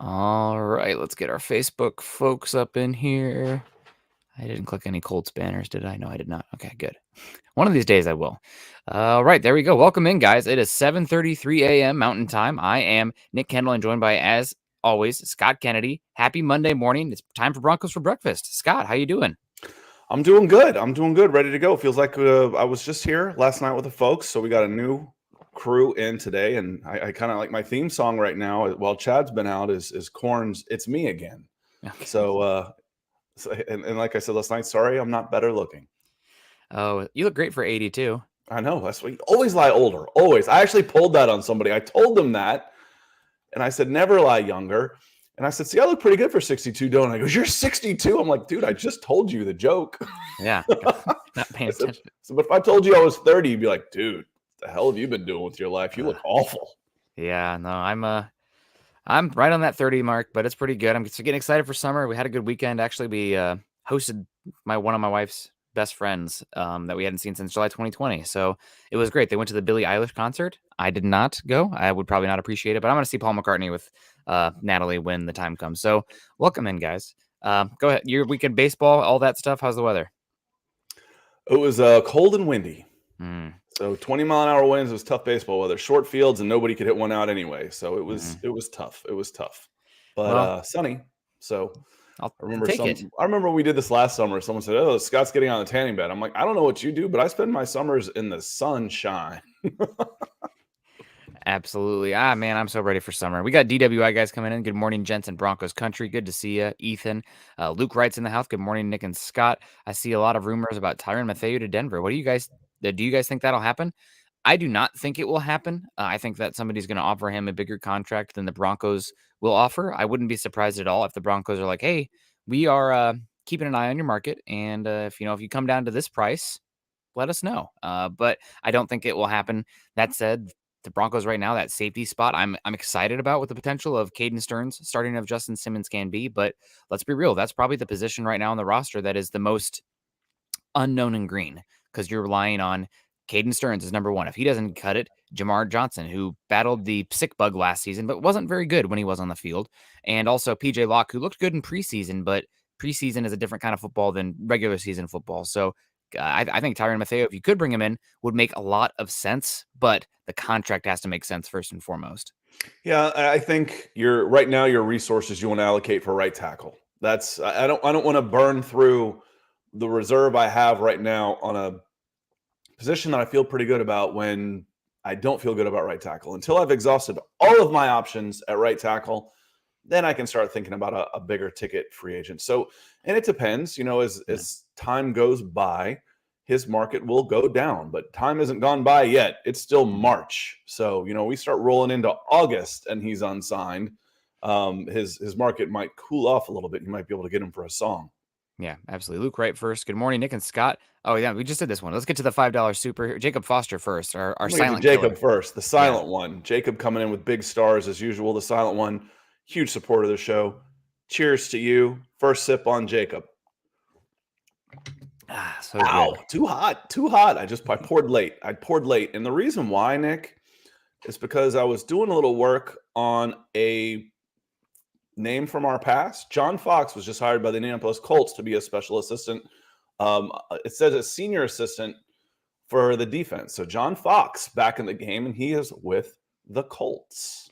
All right, let's get our Facebook folks up in here. I didn't click any Colts banners, did I? No, I did not. Okay, good. One of these days I will. All right, there we go. Welcome in, guys. It is 7:33 a.m. Mountain Time. I am Nick Kendell and joined by, as always, Scott Kennedy. Happy Monday morning. It's time for Broncos for breakfast. Scott, how you doing? I'm doing good. Ready to go. Feels like I was just here last night with the folks, so we got a new crew in today, and I kind of like my theme song right now. While Chad's been out, is Korn's "It's Me Again." Okay. So, and like I said last night, sorry, I'm not better looking. Oh, you look great for 82. I know that's what you always lie older. Always. I actually pulled that on somebody. I told them that, and I said never lie younger. And I said, see, I look pretty good for 62, don't I? He goes, you're 62. I'm like, dude, I just told you the joke. Yeah, not paying attention. But if I told you I was 30, you'd be like, dude, what the hell have you been doing with your life? You look awful. Yeah, no, I'm right on that 30 mark, but it's pretty good. I'm getting excited for summer. We had a good weekend. Actually, we hosted one of my wife's best friends that we hadn't seen since July 2020. So it was great. They went to the Billie Eilish concert. I did not go. I would probably not appreciate it, but I'm going to see Paul McCartney with Natalie when the time comes. So welcome in, guys. Go ahead. Your weekend baseball, all that stuff. How's the weather? It was cold and windy. So 20-mile-an-hour winds. It was tough baseball weather. Short fields, and nobody could hit one out anyway. So it was tough. It was tough, but sunny. So I remember we did this last summer. Someone said, "Oh, Scott's getting on the tanning bed." I'm like, I don't know what you do, but I spend my summers in the sunshine. Absolutely. Man, I'm so ready for summer. We got DWI guys coming in. Good morning, gents and Broncos country. Good to see you, Ethan. Luke Wright's in the house. Good morning, Nick and Scott. I see a lot of rumors about Tyrann Mathieu to Denver. What do you guys think that'll happen? I do not think it will happen. I think that somebody's going to offer him a bigger contract than the Broncos will offer. I wouldn't be surprised at all if the Broncos are like, hey, we are keeping an eye on your market. And if you come down to this price, let us know. But I don't think it will happen. That said, the Broncos right now, that safety spot, I'm excited about with the potential of Caden Stearns starting of Justin Simmons can be. But let's be real, that's probably the position right now on the roster that is the most unknown and green because you're relying on Caden Stearns is number one. If he doesn't cut it, Jamar Johnson, who battled the sick bug last season, but wasn't very good when he was on the field. And also PJ Locke, who looked good in preseason, but preseason is a different kind of football than regular season football. So I think Tyrann Mathieu, if you could bring him in, would make a lot of sense, but the contract has to make sense first and foremost. Yeah, I think right now your resources you want to allocate for right tackle. I don't want to burn through the reserve I have right now on a position that I feel pretty good about when I don't feel good about right tackle. Until I've exhausted all of my options at right tackle, then I can start thinking about a bigger ticket free agent. So, and it depends, as time goes by, his market will go down, but time hasn't gone by yet. It's still March. So, we start rolling into August and he's unsigned. His market might cool off a little bit. You might be able to get him for a song. Yeah, absolutely. Luke Wright first. Good morning, Nick and Scott. Oh, yeah, we just did this one. Let's get to the $5 super. Jacob Foster first, our silent Jacob killer. First, the silent one. Jacob coming in with big stars as usual. The silent one, huge supporter of the show. Cheers to you. First sip on Jacob. So Ow, good. too hot. I poured late. And the reason why, Nick, is because I was doing a little work on a name from our past. John Fox was just hired by the Indianapolis Colts to be a special assistant. It says a senior assistant for the defense. So John Fox back in the game, and he is with the Colts.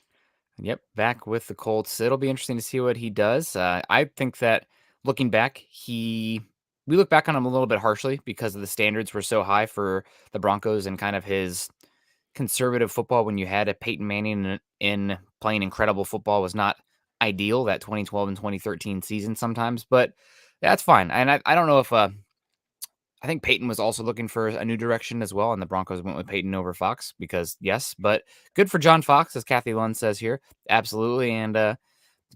Yep, back with the Colts. It'll be interesting to see what he does. I think that looking back, we look back on him a little bit harshly because the standards were so high for the Broncos and kind of his conservative football when you had a Peyton Manning in playing incredible football was not ideal, that 2012 and 2013 season sometimes, but that's fine. And I don't know if I think Paton was also looking for a new direction as well, and the Broncos went with Paton over Fox because yes, but good for John Fox, as Kathy Lund says here. Absolutely. And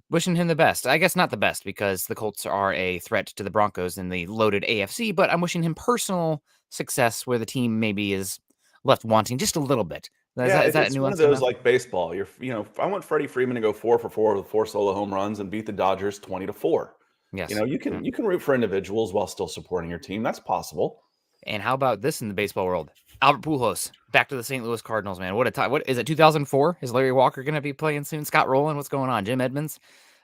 wishing him the best. I guess not the best because the Colts are a threat to the Broncos in the loaded AFC, but I'm wishing him personal success where the team maybe is left wanting just a little bit. Is that one of those like baseball? I want Freddie Freeman to go 4 for 4 with 4 solo home runs and beat the Dodgers 20-4. Yes. You can root for individuals while still supporting your team. That's possible. And how about this in the baseball world? Albert Pujols back to the St. Louis Cardinals, man. What a time. What is it, 2004? Is Larry Walker going to be playing soon? Scott Rowland, what's going on? Jim Edmonds?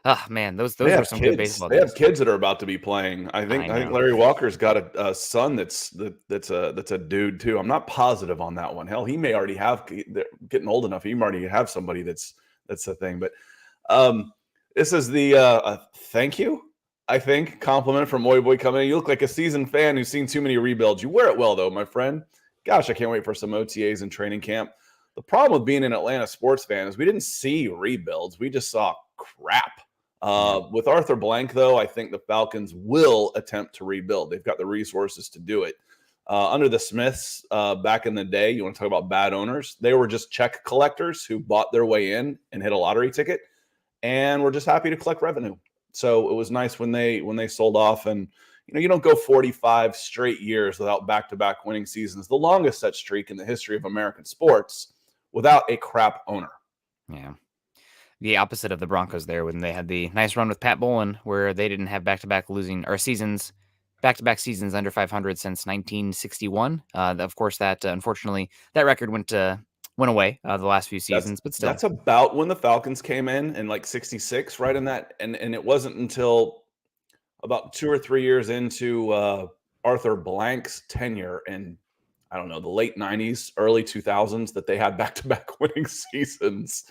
Oh man, those They were have some good kids. baseball They have days. kids that are about to be playing. I I think know. Larry Walker's got a son that's a dude too. I'm not positive on that one. Hell, he may already have they're getting old enough. He might already have somebody that's a thing. But um, this is the thank you. I think compliment from Moy Boy coming in. You look like a seasoned fan who's seen too many rebuilds. You wear it well though, my friend. Gosh, I can't wait for some OTAs and training camp. The problem with being an Atlanta sports fan is we didn't see rebuilds. We just saw crap. Yeah. With Arthur Blank, though, I think the Falcons will attempt to rebuild. They've got the resources to do it. Under the Smiths back in the day, you want to talk about bad owners? They were just check collectors who bought their way in and hit a lottery ticket, and were just happy to collect revenue. So it was nice when they sold off. And you don't go 45 straight years without back-to-back winning seasons, the longest such streak in the history of American sports, without a crap owner. Yeah. The opposite of the Broncos there when they had the nice run with Pat Bowlen, where they didn't have back-to-back losing or seasons, back-to-back seasons under 500 since 1961. Of course, that unfortunately that record went away the last few That's seasons, but still, that's about when the Falcons came in like 66, right in that. And it wasn't until about 2 or 3 years into Arthur Blank's tenure in, I don't know, the late 90s, early 2000s, that they had back-to-back winning seasons.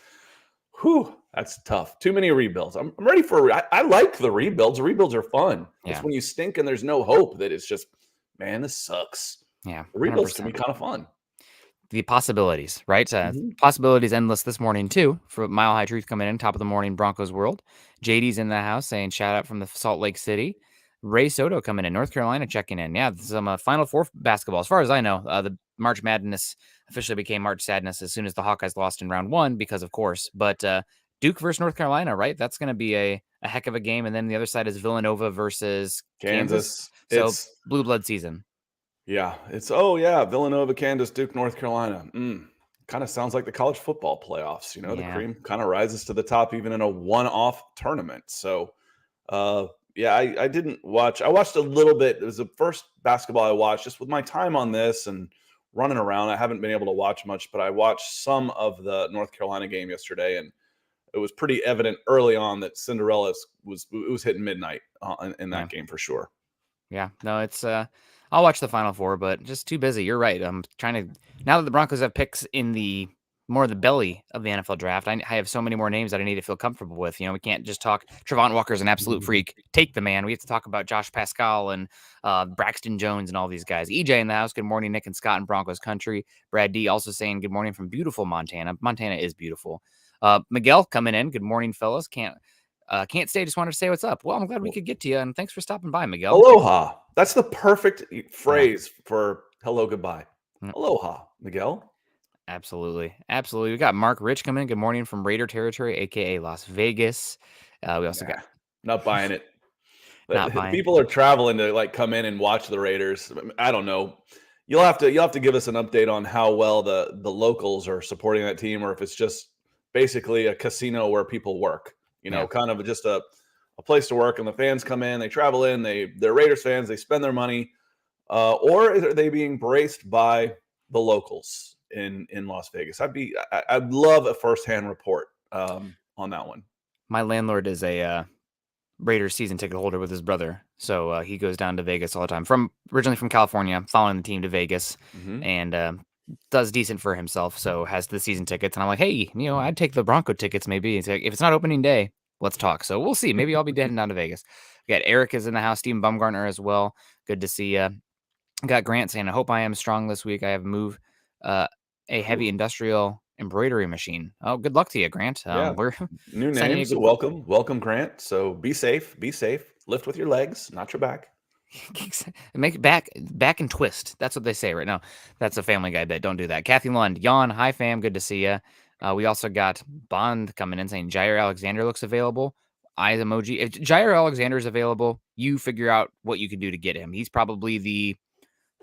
Whew, that's tough. Too many rebuilds. I'm ready for I like the rebuilds. The rebuilds are fun. yeah, It's when you stink and there's no hope that it's just, man, this sucks. yeah, The rebuilds can 100%. be kind of fun. The possibilities, right? Mhm. Possibilities endless this morning too. For Mile High Truth coming in, top of the morning, Broncos world. JD's in the house saying shout out from the Salt Lake City. Ray Soto coming in, North Carolina checking in. Yeah, some Final Four basketball. As far as I know, the March Madness officially became March Sadness as soon as the Hawkeyes lost in round one, because of course. But Duke versus North Carolina, right? That's going to be a heck of a game. And then the other side is Villanova versus Kansas. Kansas. So blue blood season. Yeah, oh yeah, Villanova, Kansas, Duke, North Carolina. Kind of sounds like the college football playoffs. The Yeah. cream kind of rises to the top even in a one-off tournament. So, yeah, I didn't watch. I watched a little bit. It was the first basketball I watched. Just with my time on this and running around, I haven't been able to watch much. But I watched some of the North Carolina game yesterday, and it was pretty evident early on that Cinderella was hitting midnight in that game for sure. Yeah, no, it's I'll watch the Final Four, but just too busy. You're right. I'm trying to now that the Broncos have picks in the more the belly of the NFL draft. I have so many more names that I need to feel comfortable with. We can't just talk. Trevon Walker's an absolute freak. Take the man. We have to talk about Josh Pascal and Braxton Jones and all these guys. EJ in the house. Good morning, Nick and Scott in Broncos country. Brad D also saying good morning from beautiful Montana. Montana is beautiful. Miguel coming in. Good morning, fellas. Can't stay. Just wanted to say what's up. Well, I'm glad we could get to you, and thanks for stopping by, Miguel. Aloha. That's the perfect phrase for hello, goodbye. Mm. Aloha, Miguel. Absolutely. We got Mark Rich coming in. Good morning from Raider territory, aka Las Vegas. We also got not buying it. not buying. People are traveling to come in and watch the Raiders. I don't know. You'll have to give us an update on how well the locals are supporting that team, or if it's just basically a casino where people work. Kind of just a place to work, and the fans come in, they travel in, they're Raiders fans, they spend their money, or are they being braced by the locals in Las Vegas? I'd love a firsthand report on that one. My landlord is a Raiders season ticket holder with his brother, so he goes down to Vegas all the time. Originally from California, following the team to Vegas, and does decent for himself. So has the season tickets, and I'm like, hey, I'd take the Bronco tickets. Maybe it's like, if it's not opening day, let's talk. So we'll see. Maybe I'll be heading down to Vegas. We got Eric is in the house. Stephen Bumgarner as well. Good to see you. Got Grant saying, I hope I am strong this week. I have moved a heavy industrial embroidery machine. Oh, good luck to you, Grant. We're new names. Welcome, Grant. So be safe. Lift with your legs, not your back. Make it back and twist. That's what they say right now. That's a Family Guy bit. Don't do that. Kathy Lund, yawn. Hi, fam. Good to see you. We also got Bond coming in saying Jair Alexander looks available. Eyes emoji. If Jair Alexander is available, you figure out what you can do to get him. He's probably the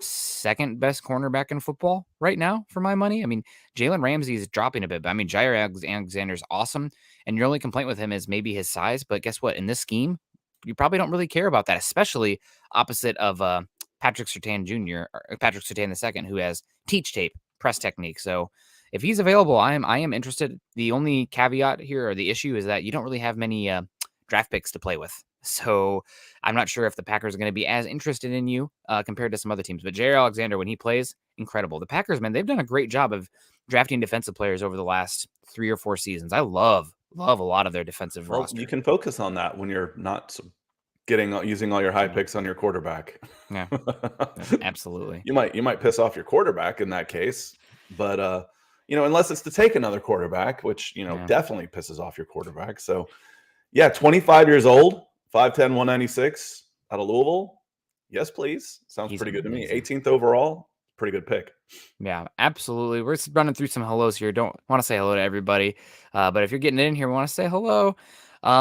second best cornerback in football right now for my money. I mean, Jalen Ramsey is dropping a bit, but I mean, Jair Alexander's awesome. And your only complaint with him is maybe his size. But guess what? In this scheme, you probably don't really care about that, especially opposite of Patrick Surtain Jr. or Patrick Surtain II, who has teach tape press technique. So if he's available, I am interested. The only caveat here or the issue is that you don't really have many draft picks to play with. So I'm not sure if the Packers are going to be as interested in you compared to some other teams. But Jair Alexander, when he plays, incredible. The Packers, man, they've done a great job of drafting defensive players over the last 3 or 4 seasons. I love a lot of their defensive Well, roster. you can focus on that when you're not using all your high picks on your quarterback. Yeah, absolutely. You might piss off your quarterback in that case, but unless it's to take another quarterback, which definitely pisses off your quarterback. So, yeah, 25 years old, 5'10", 196 out of Louisville. Yes, please. Sounds pretty good to me. 18th overall, pretty good pick. Yeah, absolutely. We're just running through some hellos here. Don't want to say hello to everybody, but if you're getting in here, we want to say hello.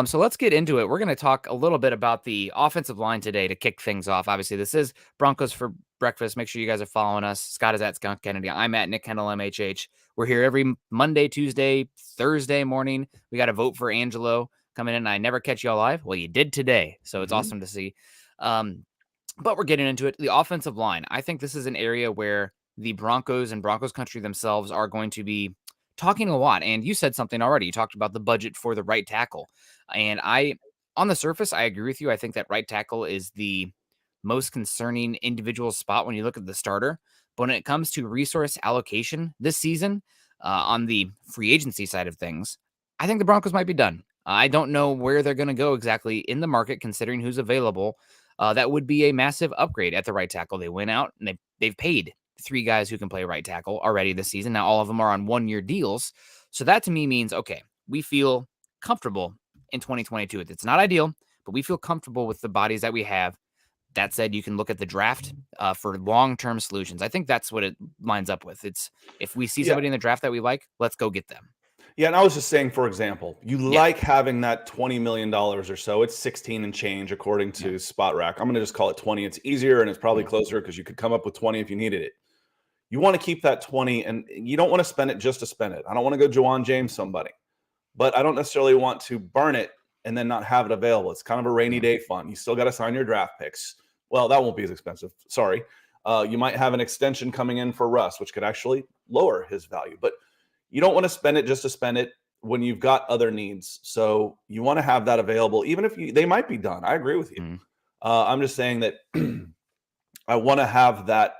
So let's get into it. We're going to talk a little bit about the offensive line today to kick things off. Obviously, this is Broncos for breakfast. Make sure you guys are following us. Scott is at Scott Kennedy. I'm at Nick Kendell MHH. We're here every Monday, Tuesday, Thursday morning. We got to vote for Angelo coming in. I never catch y'all live. Well, you did today, so it's awesome to see. But we're getting into it. The offensive line. I think this is an area where the Broncos and Broncos country themselves are going to be talking a lot. And you said something already. You talked about the budget for the right tackle. And on the surface, I agree with you. I think that right tackle is the most concerning individual spot when you look at the starter. But when it comes to resource allocation this season, on the free agency side of things, I think the Broncos might be done. I don't know where they're going to go exactly in the market, considering who's available. That would be a massive upgrade at the right tackle. They went out and they've paid 3 guys who can play right tackle already this season. Now all of them are on 1-year deals. So that to me means, okay, we feel comfortable in 2022. It's not ideal, but we feel comfortable with the bodies that we have. That said, you can look at the draft for long-term solutions. I think that's what it lines up with. It's if we see somebody in the draft that we like, let's go get them. Yeah, and I was just saying, for example, you like having that $20 million or so. It's 16 and change according to Spot Rack. I'm going to just call it 20. It's easier and it's probably closer because you could come up with 20 if you needed it. You want to keep that 20 and you don't want to spend it just to spend it. I don't want to go Juwan James somebody, but I don't necessarily want to burn it and then not have it available. It's kind of a rainy day fund. You still got to sign your draft picks. Well, that won't be as expensive. Sorry. You might have an extension coming in for Russ, which could actually lower his value, but you don't want to spend it just to spend it when you've got other needs. So you want to have that available, even if they might be done. I agree with you. I'm just saying that I want to have that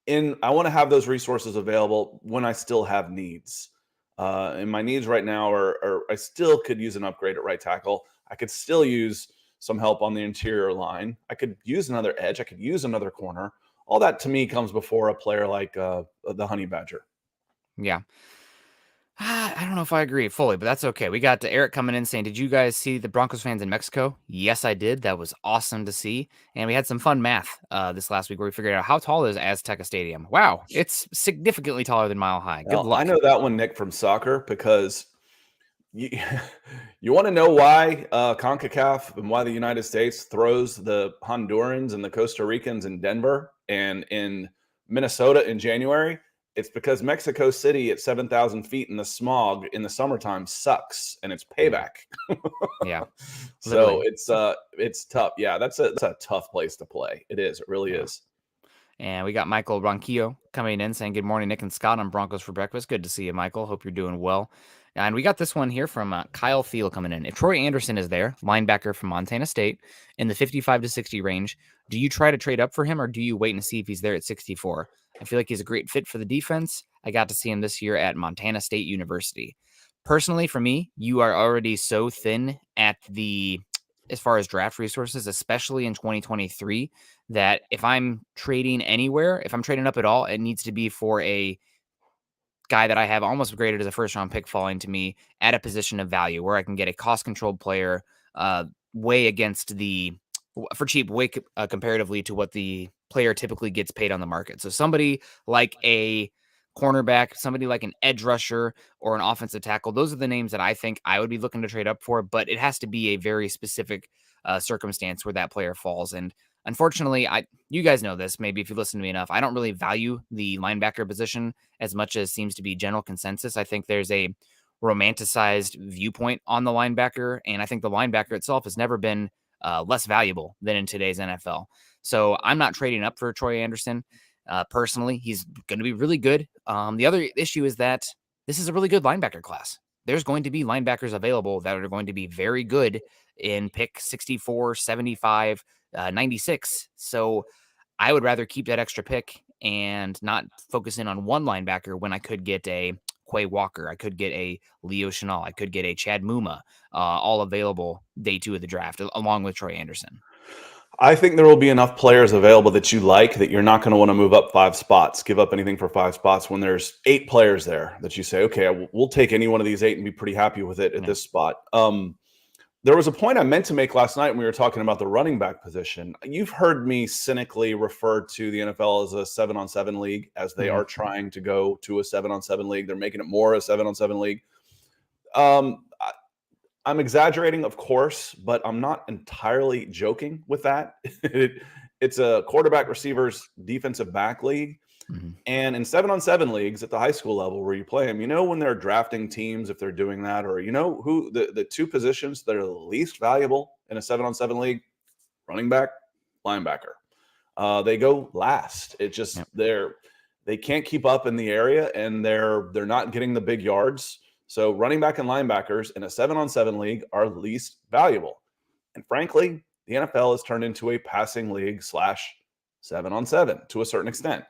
I want to have those resources available when I still have needs. And my needs right now are I still could use an upgrade at right tackle. I could still use some help on the interior line. I could use another edge. I could use another corner. All that to me comes before a player like the Honey Badger. Yeah. I don't know if I agree fully, but that's okay. We got Eric coming in saying, did you guys see the Broncos fans in Mexico? Yes, I did. That was awesome to see. And we had some fun math this last week where we figured out how tall is Azteca Stadium. Wow, it's significantly taller than Mile High. Good luck. I know that one, Nick, from soccer, because you want to know why CONCACAF and why the United States throws the Hondurans and the Costa Ricans in Denver and in Minnesota in January? It's because Mexico City at 7,000 feet in the smog in the summertime sucks, and it's payback. Yeah. So it's tough. Yeah, that's a tough place to play. It is. It really is. And we got Michael Ronquillo coming in saying, good morning, Nick and Scott on Broncos for breakfast. Good to see you, Michael. Hope you're doing well. And we got this one here from Kyle Thiel coming in. If Troy Anderson is there, linebacker from Montana State, in the 55 to 60 range, do you try to trade up for him or do you wait and see if he's there at 64? I feel like he's a great fit for the defense. I got to see him this year at Montana State University. Personally, for me, you are already so thin as far as draft resources, especially in 2023, that if I'm trading anywhere, if I'm trading up at all, it needs to be for a guy that I have almost graded as a first-round pick falling to me at a position of value where I can get a cost-controlled player way against for cheap, way comparatively to what the player typically gets paid on the market. So somebody like a cornerback, somebody like an edge rusher or an offensive tackle, those are the names that I think I would be looking to trade up for, but it has to be a very specific circumstance where that player falls. And unfortunately, you guys know this, maybe if you listen to me enough, I don't really value the linebacker position as much as seems to be general consensus. I think there's a romanticized viewpoint on the linebacker, and I think the linebacker itself has never been less valuable than in today's NFL. So I'm not trading up for Troy Anderson. Personally, he's going to be really good. The other issue is that this is a really good linebacker class. there's going to be linebackers available that are going to be very good in pick 64, 75, 96. So I would rather keep that extra pick and not focus in on one linebacker when I could get a Quay Walker, I could get a Leo Chenal, I could get a Chad Muma, all available day 2 of the draft, along with Troy Anderson. I think there will be enough players available that you like that you're not going to want to move up 5 spots, give up anything for 5 spots when there's 8 players there that you say, okay, we'll take any one of these 8 and be pretty happy with it at this spot. There was a point I meant to make last night when we were talking about the running back position. You've heard me cynically refer to the NFL as a 7-on-7 league, as they are trying to go to a 7-on-7 league. They're making it more a 7-on-7 league. I'm exaggerating, of course, but I'm not entirely joking with that. It's a quarterback, receivers, defensive back league. And in 7-on-7 leagues at the high school level where you play them, when they're drafting teams, if they're doing that, or who the 2 positions that are the least valuable in a 7-on-7 league, running back, linebacker. They go last. It just they can't keep up in the area, and they're not getting the big yards. So running back and linebackers in a 7-on-7 league are least valuable. And frankly, the NFL has turned into a passing league / 7-on-7 to a certain extent.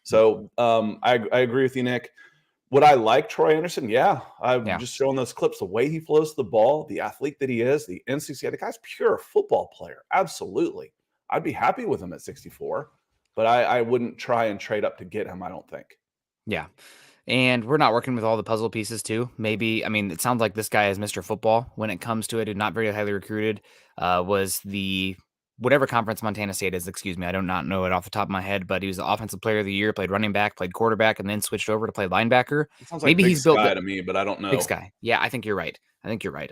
So I agree with you, Nick. Would I like Troy Anderson? Yeah. I'm just showing those clips, the way he flows the ball, the athlete that he is, the NCCA. The guy's pure football player. Absolutely. I'd be happy with him at 64, but I wouldn't try and trade up to get him, I don't think. Yeah. And we're not working with all the puzzle pieces too. Maybe, it sounds like this guy is Mr. Football when it comes to it, and not very highly recruited. Was the whatever conference Montana State is, excuse me, I do not know it off the top of my head, but he was the offensive player of the year, played running back, played quarterback, and then switched over to play linebacker. It sounds like Maybe Big he's built Sky to me, but I don't know. Big Sky. Yeah, I think you're right.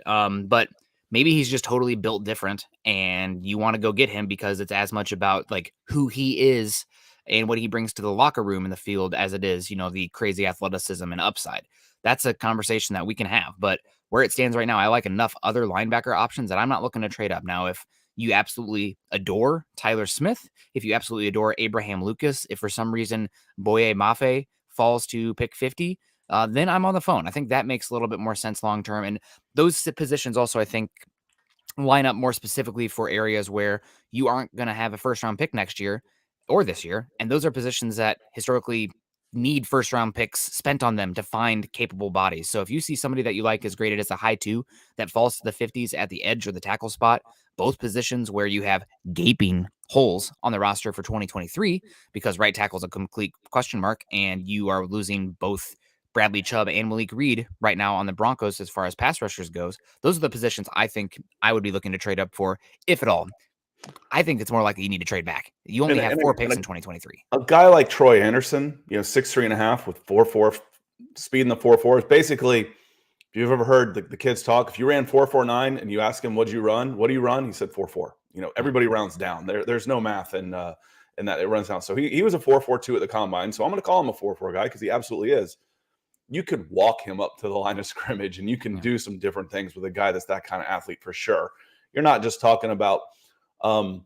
But maybe he's just totally built different, and you want to go get him because it's as much about like who he is and what he brings to the locker room in the field as it is, the crazy athleticism and upside. That's a conversation that we can have. But where it stands right now, I like enough other linebacker options that I'm not looking to trade up. Now, if you absolutely adore Tyler Smith, if you absolutely adore Abraham Lucas, if for some reason Boye Mafe falls to pick 50, then I'm on the phone. I think that makes a little bit more sense long term. And those positions also, I think, line up more specifically for areas where you aren't going to have a first round pick next year or this year. And those are positions that historically need first round picks spent on them to find capable bodies. So if you see somebody that you like is graded as a high 2 that falls to the 50s at the edge or the tackle spot, both positions where you have gaping holes on the roster for 2023 because right tackle is a complete question mark and you are losing both Bradley Chubb and Malik Reed right now on the Broncos as far as pass rushers goes. Those are the positions I think I would be looking to trade up for, if at all. I think it's more likely you need to trade back. You only have 4 picks in 2023. A guy like Troy Anderson, 6'3.5" with 4.4 speed in the 4.4 is basically, if you've ever heard the kids talk, if you ran 4.49 and you ask him, what'd you run? What do you run? He said 4.4. Everybody rounds down. There's no math in that it runs down. So he was a 4.42 at the combine. So I'm going to call him a 4.4 guy because he absolutely is. You could walk him up to the line of scrimmage and you can do some different things with a guy that's that kind of athlete for sure. You're not just talking about, I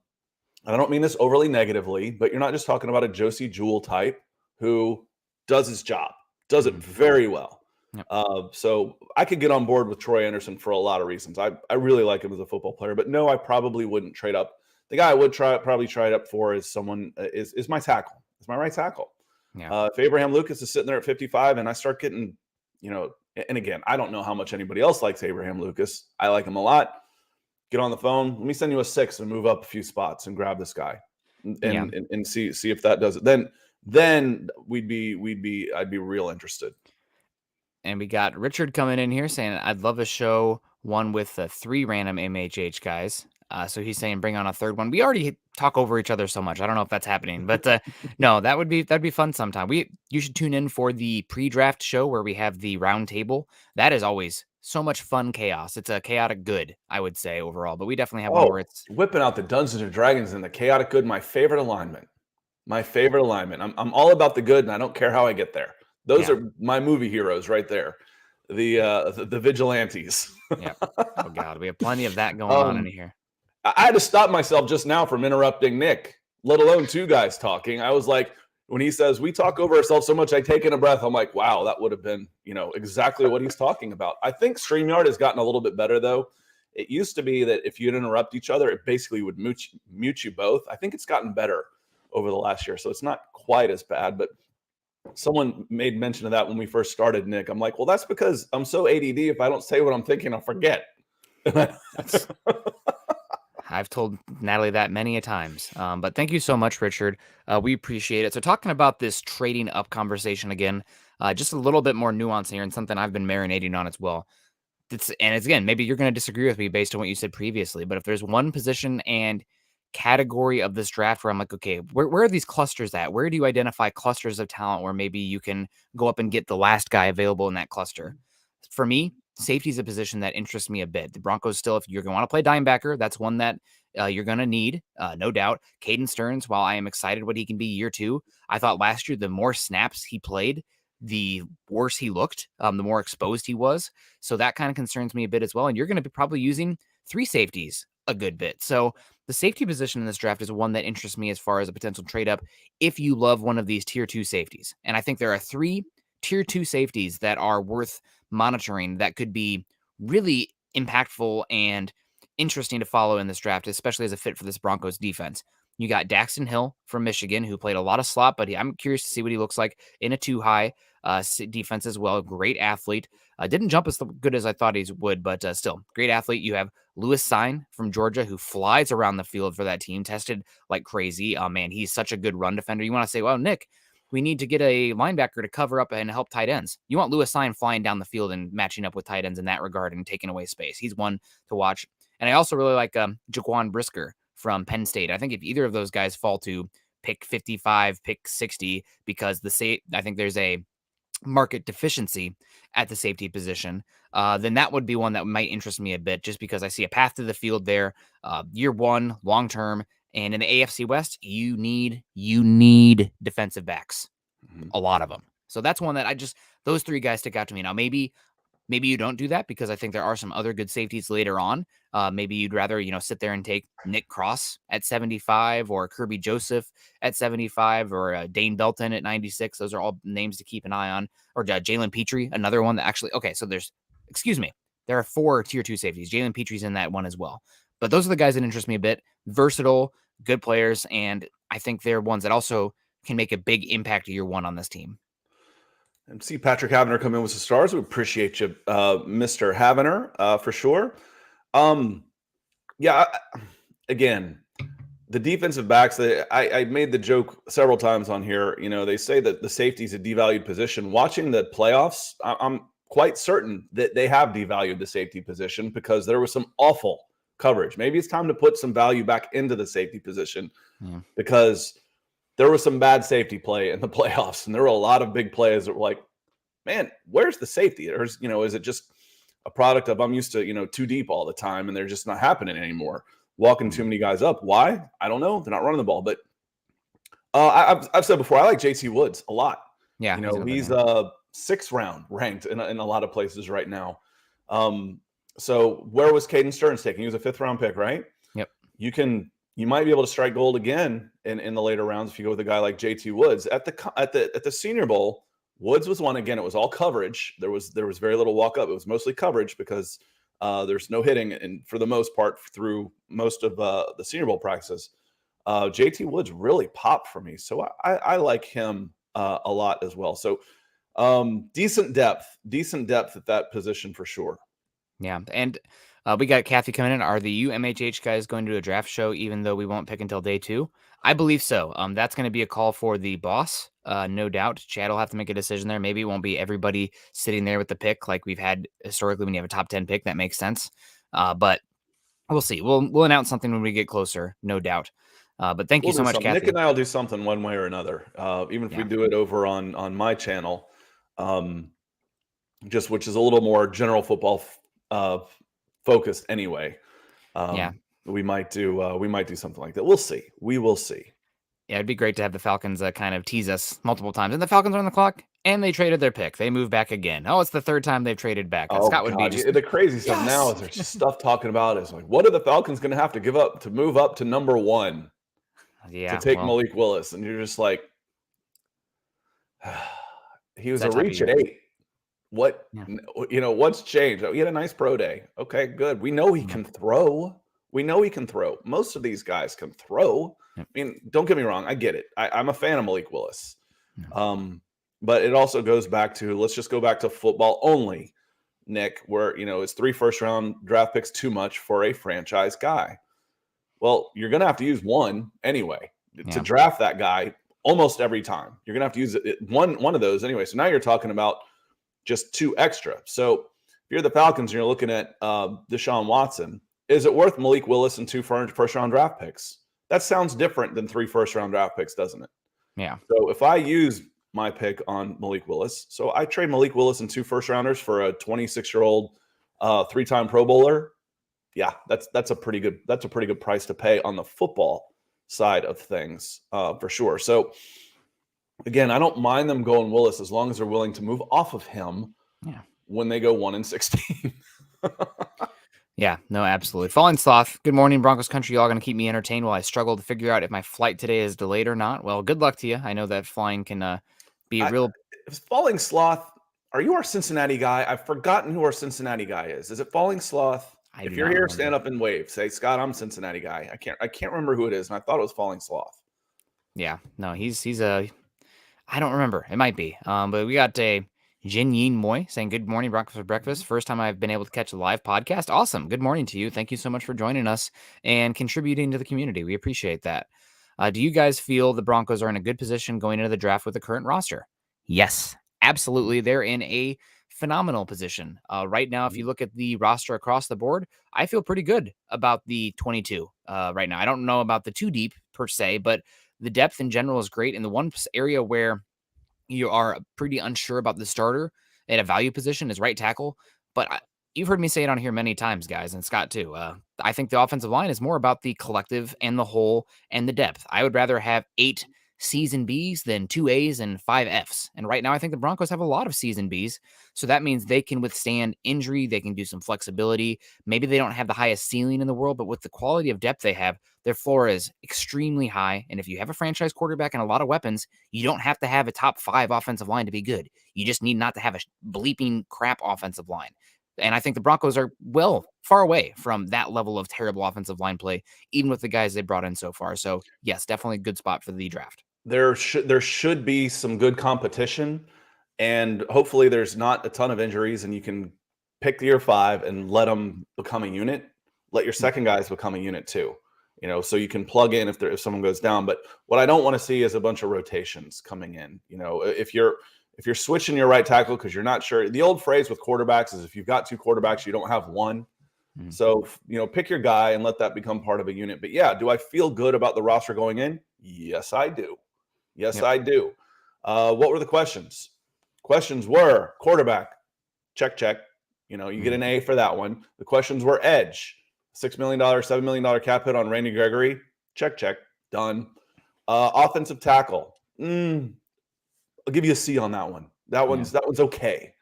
don't mean this overly negatively, but you're not just talking about a Josie Jewell type who does his job, does it very well. Yep. So I could get on board with Troy Anderson for a lot of reasons. I really like him as a football player, but no, I probably wouldn't trade up. The guy I would probably trade up for is someone is my tackle. Is my right tackle. Yeah. If Abraham Lucas is sitting there at 55 and I start getting, and again, I don't know how much anybody else likes Abraham Lucas. I like him a lot. Get on the phone. Let me send you a 6 and move up a few spots and grab this guy and see if that does it. Then I'd be real interested. And we got Richard coming in here saying, I'd love a show one with 3 random MHH guys. So he's saying bring on a third one. We already talk over each other so much. I don't know if that's happening, but no, that'd be fun sometime. You should tune in for the pre-draft show where we have the round table. That is always so much fun chaos. It's a chaotic good, I would say overall, but we definitely have one where it's whipping out the Dungeons and Dragons and the chaotic good. My favorite alignment. I'm all about the good and I don't care how I get there. Those are my movie heroes right there. The vigilantes. Yeah. Oh God, we have plenty of that going on in here. I had to stop myself just now from interrupting Nick, let alone 2 guys talking. I was like, when he says we talk over ourselves so much, I take in a breath. I'm like, wow, that would have been, exactly what he's talking about. I think StreamYard has gotten a little bit better though. It used to be that if you'd interrupt each other, it basically would mute you both. I think it's gotten better over the last year, so it's not quite as bad. But someone made mention of that when we first started, Nick. I'm like, well, that's because I'm so ADD. If I don't say what I'm thinking, I'll forget. I've told Natalie that many a times. But thank you so much, Richard. We appreciate it. So talking about this trading up conversation again, just a little bit more nuance here and something I've been marinating on as well. It's again, maybe you're going to disagree with me based on what you said previously, but if there's one position and category of this draft where I'm like, okay, where are these clusters at? Where do you identify clusters of talent where maybe you can go up and get the last guy available in that cluster? For me, safety is a position that interests me a bit. The Broncos still, if you're going to want to play linebacker, that's one that you're going to need, no doubt. Caden Stearns, while I am excited what he can be year 2, I thought last year the more snaps he played, the worse he looked, the more exposed he was. So that kind of concerns me a bit as well. And you're going to be probably using 3 safeties a good bit. So the safety position in this draft is one that interests me as far as a potential trade up if you love one of these tier 2 safeties. And I think there are 3 tier 2 safeties that are worth monitoring that could be really impactful and interesting to follow in this draft, especially as a fit for this Broncos defense. You got Daxton Hill from Michigan, who played a lot of slot, but I'm curious to see what he looks like in a 2-high defense as well. Great athlete. Didn't jump as good as I thought he would, but still, great athlete. You have Lewis Sine from Georgia, who flies around the field for that team, tested like crazy. Oh, man, he's such a good run defender. You want to say, well, Nick, we need to get a linebacker to cover up and help tight ends. You want Lewis Sine flying down the field and matching up with tight ends in that regard and taking away space. He's one to watch. And I also really like Jaquan Brisker from Penn State. I think if either of those guys fall to pick 55, pick 60, because I think there's a market deficiency at the safety position, then that would be one that might interest me a bit, just because I see a path to the field there, year 1, long term. And in the AFC West, you need defensive backs, a lot of them. So that's one that those 3 guys stick out to me. Now, maybe you don't do that because I think there are some other good safeties later on. Maybe you'd rather, sit there and take Nick Cross at 75 or Kirby Joseph at 75 or Dane Belton at 96. Those are all names to keep an eye on. Or Jalen Petrie, another one that actually, okay, so there are 4 tier 2 safeties. Jalen Petrie's in that one as well. But those are the guys that interest me a bit. Versatile, good players, and I think they're ones that also can make a big impact year 1 on this team. And see Patrick Havener come in with the stars. We appreciate you, Mr. Havener, for sure. Again, the defensive backs, I made the joke several times on here. They say that the safety is a devalued position. Watching the playoffs, I'm quite certain that they have devalued the safety position because there was some awful coverage. Maybe it's time to put some value back into the safety position because there was some bad safety play in the playoffs, and there were a lot of big plays that were like, man, where's the safety? Is it just a product of I'm used to, too deep all the time, and they're just not happening anymore. Walking too many guys up. Why? I don't know. They're not running the ball. But I've said before, I like JT Woods a lot. Yeah, he's 6th round ranked in a lot of places right now. So where was Caden Stearns taken? He was a 5th round pick, right? Yep. You might be able to strike gold again in the later rounds if you go with a guy like JT Woods. At the Senior Bowl, Woods was one. Again, it was all coverage. There was very little walk up. It was mostly coverage because there's no hitting, and for the most part through most of the Senior Bowl practices. JT Woods really popped for me, so I like him a lot as well. So decent depth at that position for sure. Yeah, and we got Kathy coming in. Are the UMHH guys going to do a draft show even though we won't pick until day 2? I believe so. That's going to be a call for the boss, no doubt. Chad will have to make a decision there. Maybe it won't be everybody sitting there with the pick like we've had historically when you have a top 10 pick. That makes sense. But we'll see. We'll announce something when we get closer, no doubt. But thank you so much, Kathy. Nick and I will do something one way or another, even if we do it over on my channel, which is a little more general football focused anyway. We might do something like that. We'll see. We will see. Yeah, it'd be great to have the Falcons kind of tease us multiple times. And the Falcons are on the clock, and they traded their pick. They moved back again. Oh, it's the 3rd time they've traded back. Scott would be just the crazy stuff now is there's just stuff talking about is like, what are the Falcons going to have to give up to move up to number 1? Yeah, to take Malik Willis, and you're just like, He It's was a that type of reach at year. 8. What, Yeah. what's changed? Oh, he had a nice pro day. Okay, good. We know he Yeah. can throw. We know he can throw. Most of these guys can throw. Yep. I mean, don't get me wrong. I get it. I'm a fan of Malik Willis. Yeah. But it also goes back to, let's just go back to football only, Nick, where, is 3 first-round draft picks too much for a franchise guy? Well, you're going to have to use one anyway to Yeah. draft that guy almost every time. You're going to have to use one of those anyway. So now you're talking about just 2 extra. So if you're the Falcons and you're looking at Deshaun Watson, is it worth Malik Willis and 2 first-round draft picks? That sounds different than 3 first-round draft picks, doesn't it? Yeah. So if I use my pick on Malik Willis, so I trade Malik Willis and 2 first-rounders for a 26-year-old 3-time Pro Bowler. Yeah, that's a pretty good price to pay on the football side of things for sure. So again, I don't mind them going Willis as long as they're willing to move off of him when they go 1-16. Yeah, no, absolutely. Falling Sloth, good morning, Broncos country. Y'all going to keep me entertained while I struggle to figure out if my flight today is delayed or not. Well, good luck to you. I know that flying can be real. Falling Sloth, are you our Cincinnati guy? I've forgotten who our Cincinnati guy is. Is it Falling Sloth? If you're here, stand up and wave. Say, Scott, I'm Cincinnati guy. I can't remember who it is, and I thought it was Falling Sloth. Yeah, no, he's I don't remember. It might be. But we got a Jin Yin Moy saying, good morning, Broncos for breakfast. First time I've been able to catch a live podcast. Awesome. Good morning to you. Thank you so much for joining us and contributing to the community. We appreciate that. Do you guys feel the Broncos are in a good position going into the draft with the current roster? Yes, absolutely. They're in a phenomenal position. Right now, if you look at the roster across the board, I feel pretty good about the 22 right now. I don't know about the 2 deep per se, but the depth in general is great. And the one area where you are pretty unsure about the starter at a value position is right tackle. But you've heard me say it on here many times, guys, and Scott too. I think the offensive line is more about the collective and the whole and the depth. I would rather have 8 C's and B's than 2 A's and 5 F's. And right now, I think the Broncos have a lot of C's and B's. So that means they can withstand injury. They can do some flexibility. Maybe they don't have the highest ceiling in the world, but with the quality of depth they have, their floor is extremely high. And if you have a franchise quarterback and a lot of weapons, you don't have to have a top 5 offensive line to be good. You just need not to have a bleeping crap offensive line. And I think the Broncos are far away from that level of terrible offensive line play, even with the guys they brought in so far. So yes, definitely a good spot for the draft. There should be some good competition, and hopefully there's not a ton of injuries, and you can pick the year 5 and let them become a unit. Let your second guys become a unit too. So you can plug in if someone goes down. But what I don't want to see is a bunch of rotations coming in. If you're switching your right tackle because you're not sure, the old phrase with quarterbacks is if you've got 2 quarterbacks, you don't have one. So, pick your guy and let that become part of a unit. But yeah, do I feel good about the roster going in? Yes, I do. Yes, I do. What were the questions? Questions were quarterback, check. You get an A for that one. The questions were edge, $6 million, $7 million cap hit on Randy Gregory, check, done. Offensive tackle, I'll give you a C on that one. That one's okay.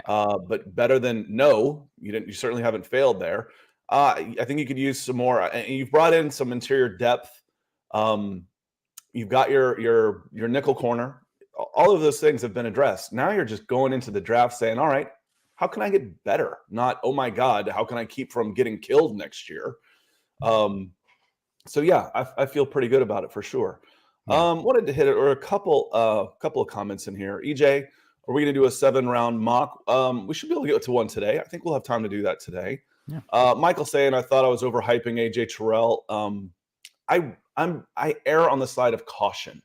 But better than no. You certainly haven't failed there. I think you could use some more. And you've brought in some interior depth. You've got your nickel corner. All of those things have been addressed. Now you're just going into the draft saying, all right, how can I get better? Not, oh my God, how can I keep from getting killed next year? So yeah, I feel pretty good about it for sure. Wanted to hit it or a couple of comments in here. EJ, are we going to do a 7-round mock? We should be able to get to one today. I think we'll have time to do that today. Yeah. Michael saying I thought I was overhyping AJ Terrell. I err on the side of caution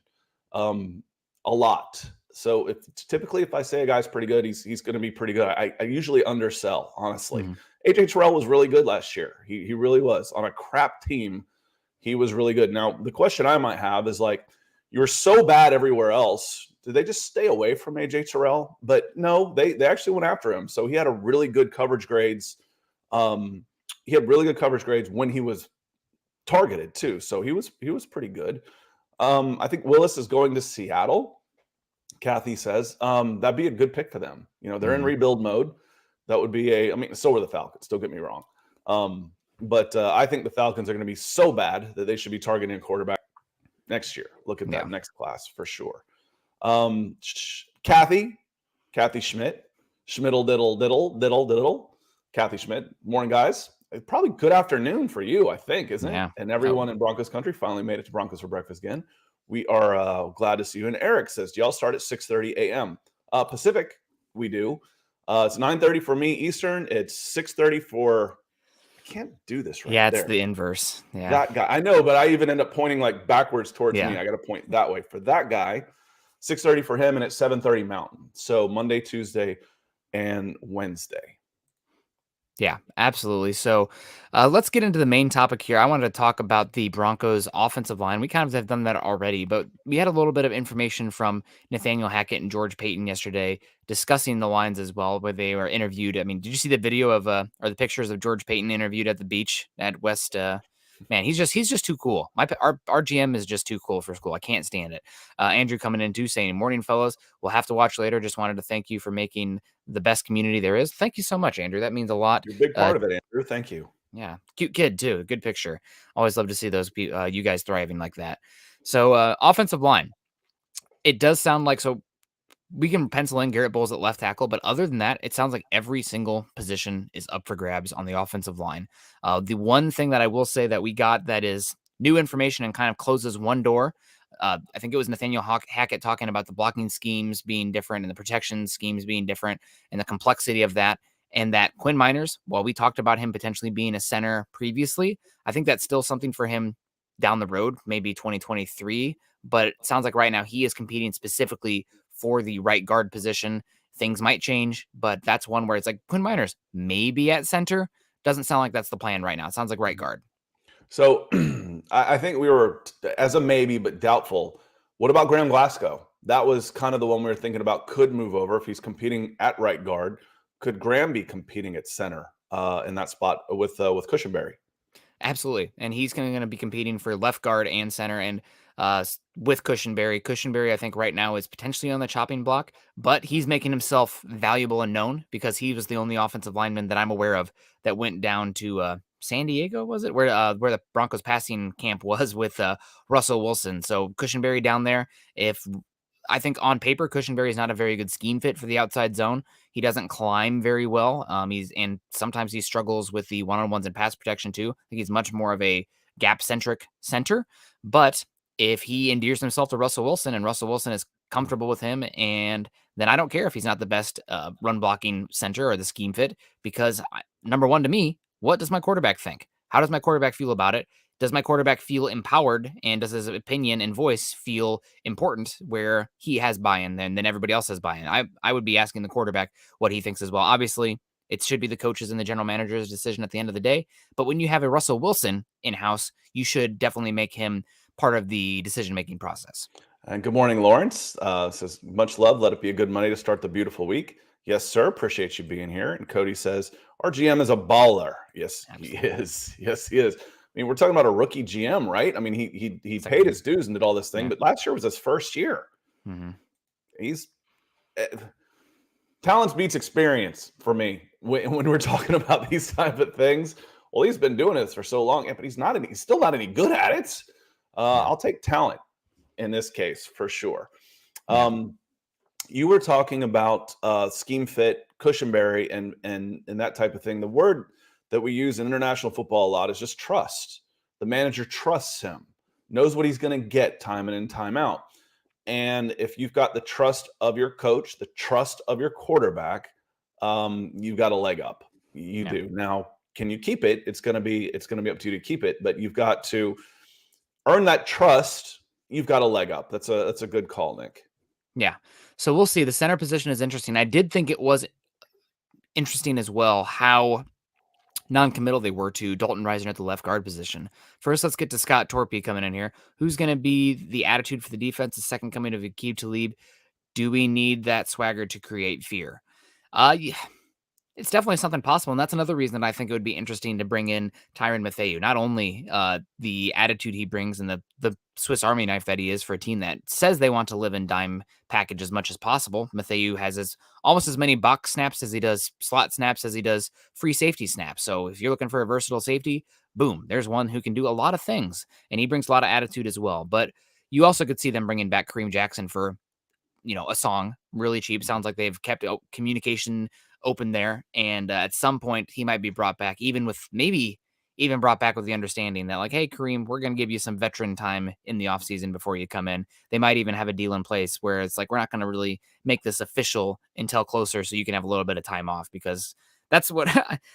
a lot. So typically if I say a guy's pretty good, he's going to be pretty good. I usually undersell, honestly. AJ Terrell was really good last year. He really was. On a crap team, he was really good. Now, the question I might have is like, you were so bad everywhere else. Did they just stay away from AJ Terrell? But no, they actually went after him. So he had a really good coverage grades. He had really good coverage grades when he was targeted too. So he was pretty good. I think Willis is going to Seattle. Kathy says that'd be a good pick for them. They're in rebuild mode. That would be so are the Falcons. Don't get me wrong. But I think the Falcons are going to be so bad that they should be targeting a quarterback next year. Look at that next class for sure. Kathy Schmidt, Schmiddle diddle diddle diddle diddle. Kathy Schmidt, morning guys. Probably good afternoon for you, I think, isn't it? Yeah. And everyone in Broncos country finally made it to Broncos for breakfast again. We are glad to see you. And Eric says, do y'all start at 6:30 a.m. Pacific? We do. It's 9:30 for me Eastern. It's 6:30 for. I can't do this right. Yeah, it's there. the inverse. Yeah, That guy. I know, but I even end up pointing like backwards towards Yeah. me. I got to point that way for that guy. 6:30 for him, and it's 7:30 Mountain. So Monday, Tuesday, and Wednesday. Yeah, absolutely. So let's get into the main topic here. I wanted to talk about the Broncos offensive line. We kind of have done that already, but we had a little bit of information from Nathaniel Hackett and George Paton yesterday discussing the lines as well, where they were interviewed. I mean, did you see the video of or the pictures of George Paton interviewed at the beach at West? Man, he's just too cool. Our GM is just too cool for school. I can't stand it. Andrew coming in too saying, "Morning, fellows. We'll have to watch later. Just wanted to thank you for making the best community there is." Thank you so much, Andrew. That means a lot. You're a big part of it, Andrew. Thank you. Yeah, cute kid too. Good picture. Always love to see those you guys thriving like that. So offensive line, it does sound like we can pencil in Garrett Bowles at left tackle, but other than that, it sounds like every single position is up for grabs on the offensive line. The one thing that I will say that we got that is new information and kind of closes one door. I think it was Nathaniel Hackett talking about the blocking schemes being different and the protection schemes being different and the complexity of that. And that Quinn Miners, while we talked about him potentially being a center previously, I think that's still something for him down the road, maybe 2023. But it sounds like right now he is competing specifically for the right guard position. Things might change, but that's one where it's like Quinn Miners maybe at center. Doesn't sound like that's the plan right now. It sounds like right guard. So I think we were as a maybe, but doubtful. What about Graham Glasgow? That was kind of the one we were thinking about. Could move over if he's competing at right guard. Could Graham be competing at center in that spot with Cushenberry? Absolutely. And he's going to be competing for left guard and center and with Cushenberry. Cushenberry, I think right now is potentially on the chopping block, but he's making himself valuable and known because he was the only offensive lineman that I'm aware of that went down to San Diego, was it? Where the Broncos passing camp was with Russell Wilson. So Cushenberry down there, if I think on paper, Cushenberry is not a very good scheme fit for the outside zone. He doesn't climb very well. And sometimes he struggles with the one-on-ones and pass protection too. I think he's much more of a gap-centric center. But if he endears himself to Russell Wilson and Russell Wilson is comfortable with him, and then I don't care if he's not the best run blocking center or the scheme fit, because number one to me, what does my quarterback think? How does my quarterback feel about it? Does my quarterback feel empowered, and does his opinion and voice feel important where he has buy-in and then everybody else has buy-in? I would be asking the quarterback what he thinks as well. Obviously, it should be the coaches and the general manager's decision at the end of the day. But when you have a Russell Wilson in-house, you should definitely make him part of the decision-making process. And good morning, Lawrence. Says, much love. Let it be a good Monday to start the beautiful week. Yes, sir. Appreciate you being here. And Cody says, our GM is a baller. Yes, absolutely. He is. Yes, he is. I mean, we're talking about a rookie GM, right? I mean, he paid his dues and did all this thing, but last year was his first year. Mm-hmm. He's talents beats experience for me when we're talking about these type of things. Well, he's been doing this for so long, but he's still not any good at it. I'll take talent in this case for sure. You were talking about scheme fit, Cushenberry, and that type of thing. The word that we use in international football a lot is just trust. The manager trusts him, knows what he's going to get time in and time out. And if you've got the trust of your coach, the trust of your quarterback, you've got a leg up. You do. Now, can you keep it? It's going to be up to you to keep it, but you've got to earn that trust. You've got a leg up. That's a good call, Nick. Yeah. So we'll see. The center position is interesting. I did think it was interesting as well how non-committal they were to Dalton Risner at the left guard position. First, let's get to Scott Torpey coming in here. Who's going to be the attitude for the defense? The second coming of Aqib Talib. Do we need that swagger to create fear? It's definitely something possible, and that's another reason that I think it would be interesting to bring in Tyrann Mathieu. Not only the attitude he brings and the Swiss Army knife that he is for a team that says they want to live in dime package as much as possible. Mathieu has almost as many box snaps as he does slot snaps as he does free safety snaps. So if you're looking for a versatile safety, boom, there's one who can do a lot of things, and he brings a lot of attitude as well. But you also could see them bringing back Kareem Jackson for a song really cheap. Sounds like they've kept communication open there. And at some point, he might be brought back, maybe even brought back with the understanding that, like, hey, Kareem, we're going to give you some veteran time in the offseason before you come in. They might even have a deal in place where it's like, we're not going to really make this official until closer so you can have a little bit of time off, because that's what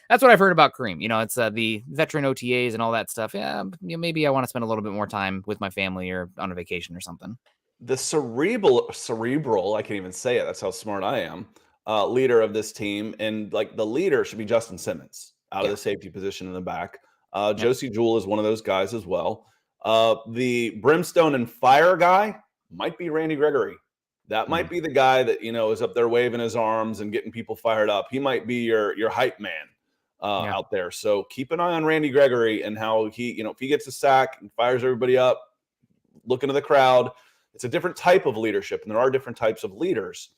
that's what I've heard about Kareem. It's the veteran OTAs and all that stuff. Yeah, maybe I want to spend a little bit more time with my family or on a vacation or something. The cerebral, I can't even say it. That's how smart I am. Leader of this team, and like the leader should be Justin Simmons out of Yeah. the safety position in the back. Yep. Josie Jewell is one of those guys as well. The brimstone and fire guy might be Randy Gregory. That might be the guy that is up there waving his arms and getting people fired up. He might be your hype man Yeah. out there. So keep an eye on Randy Gregory and how he, if he gets a sack and fires everybody up, look into the crowd. It's a different type of leadership, and there are different types of leaders.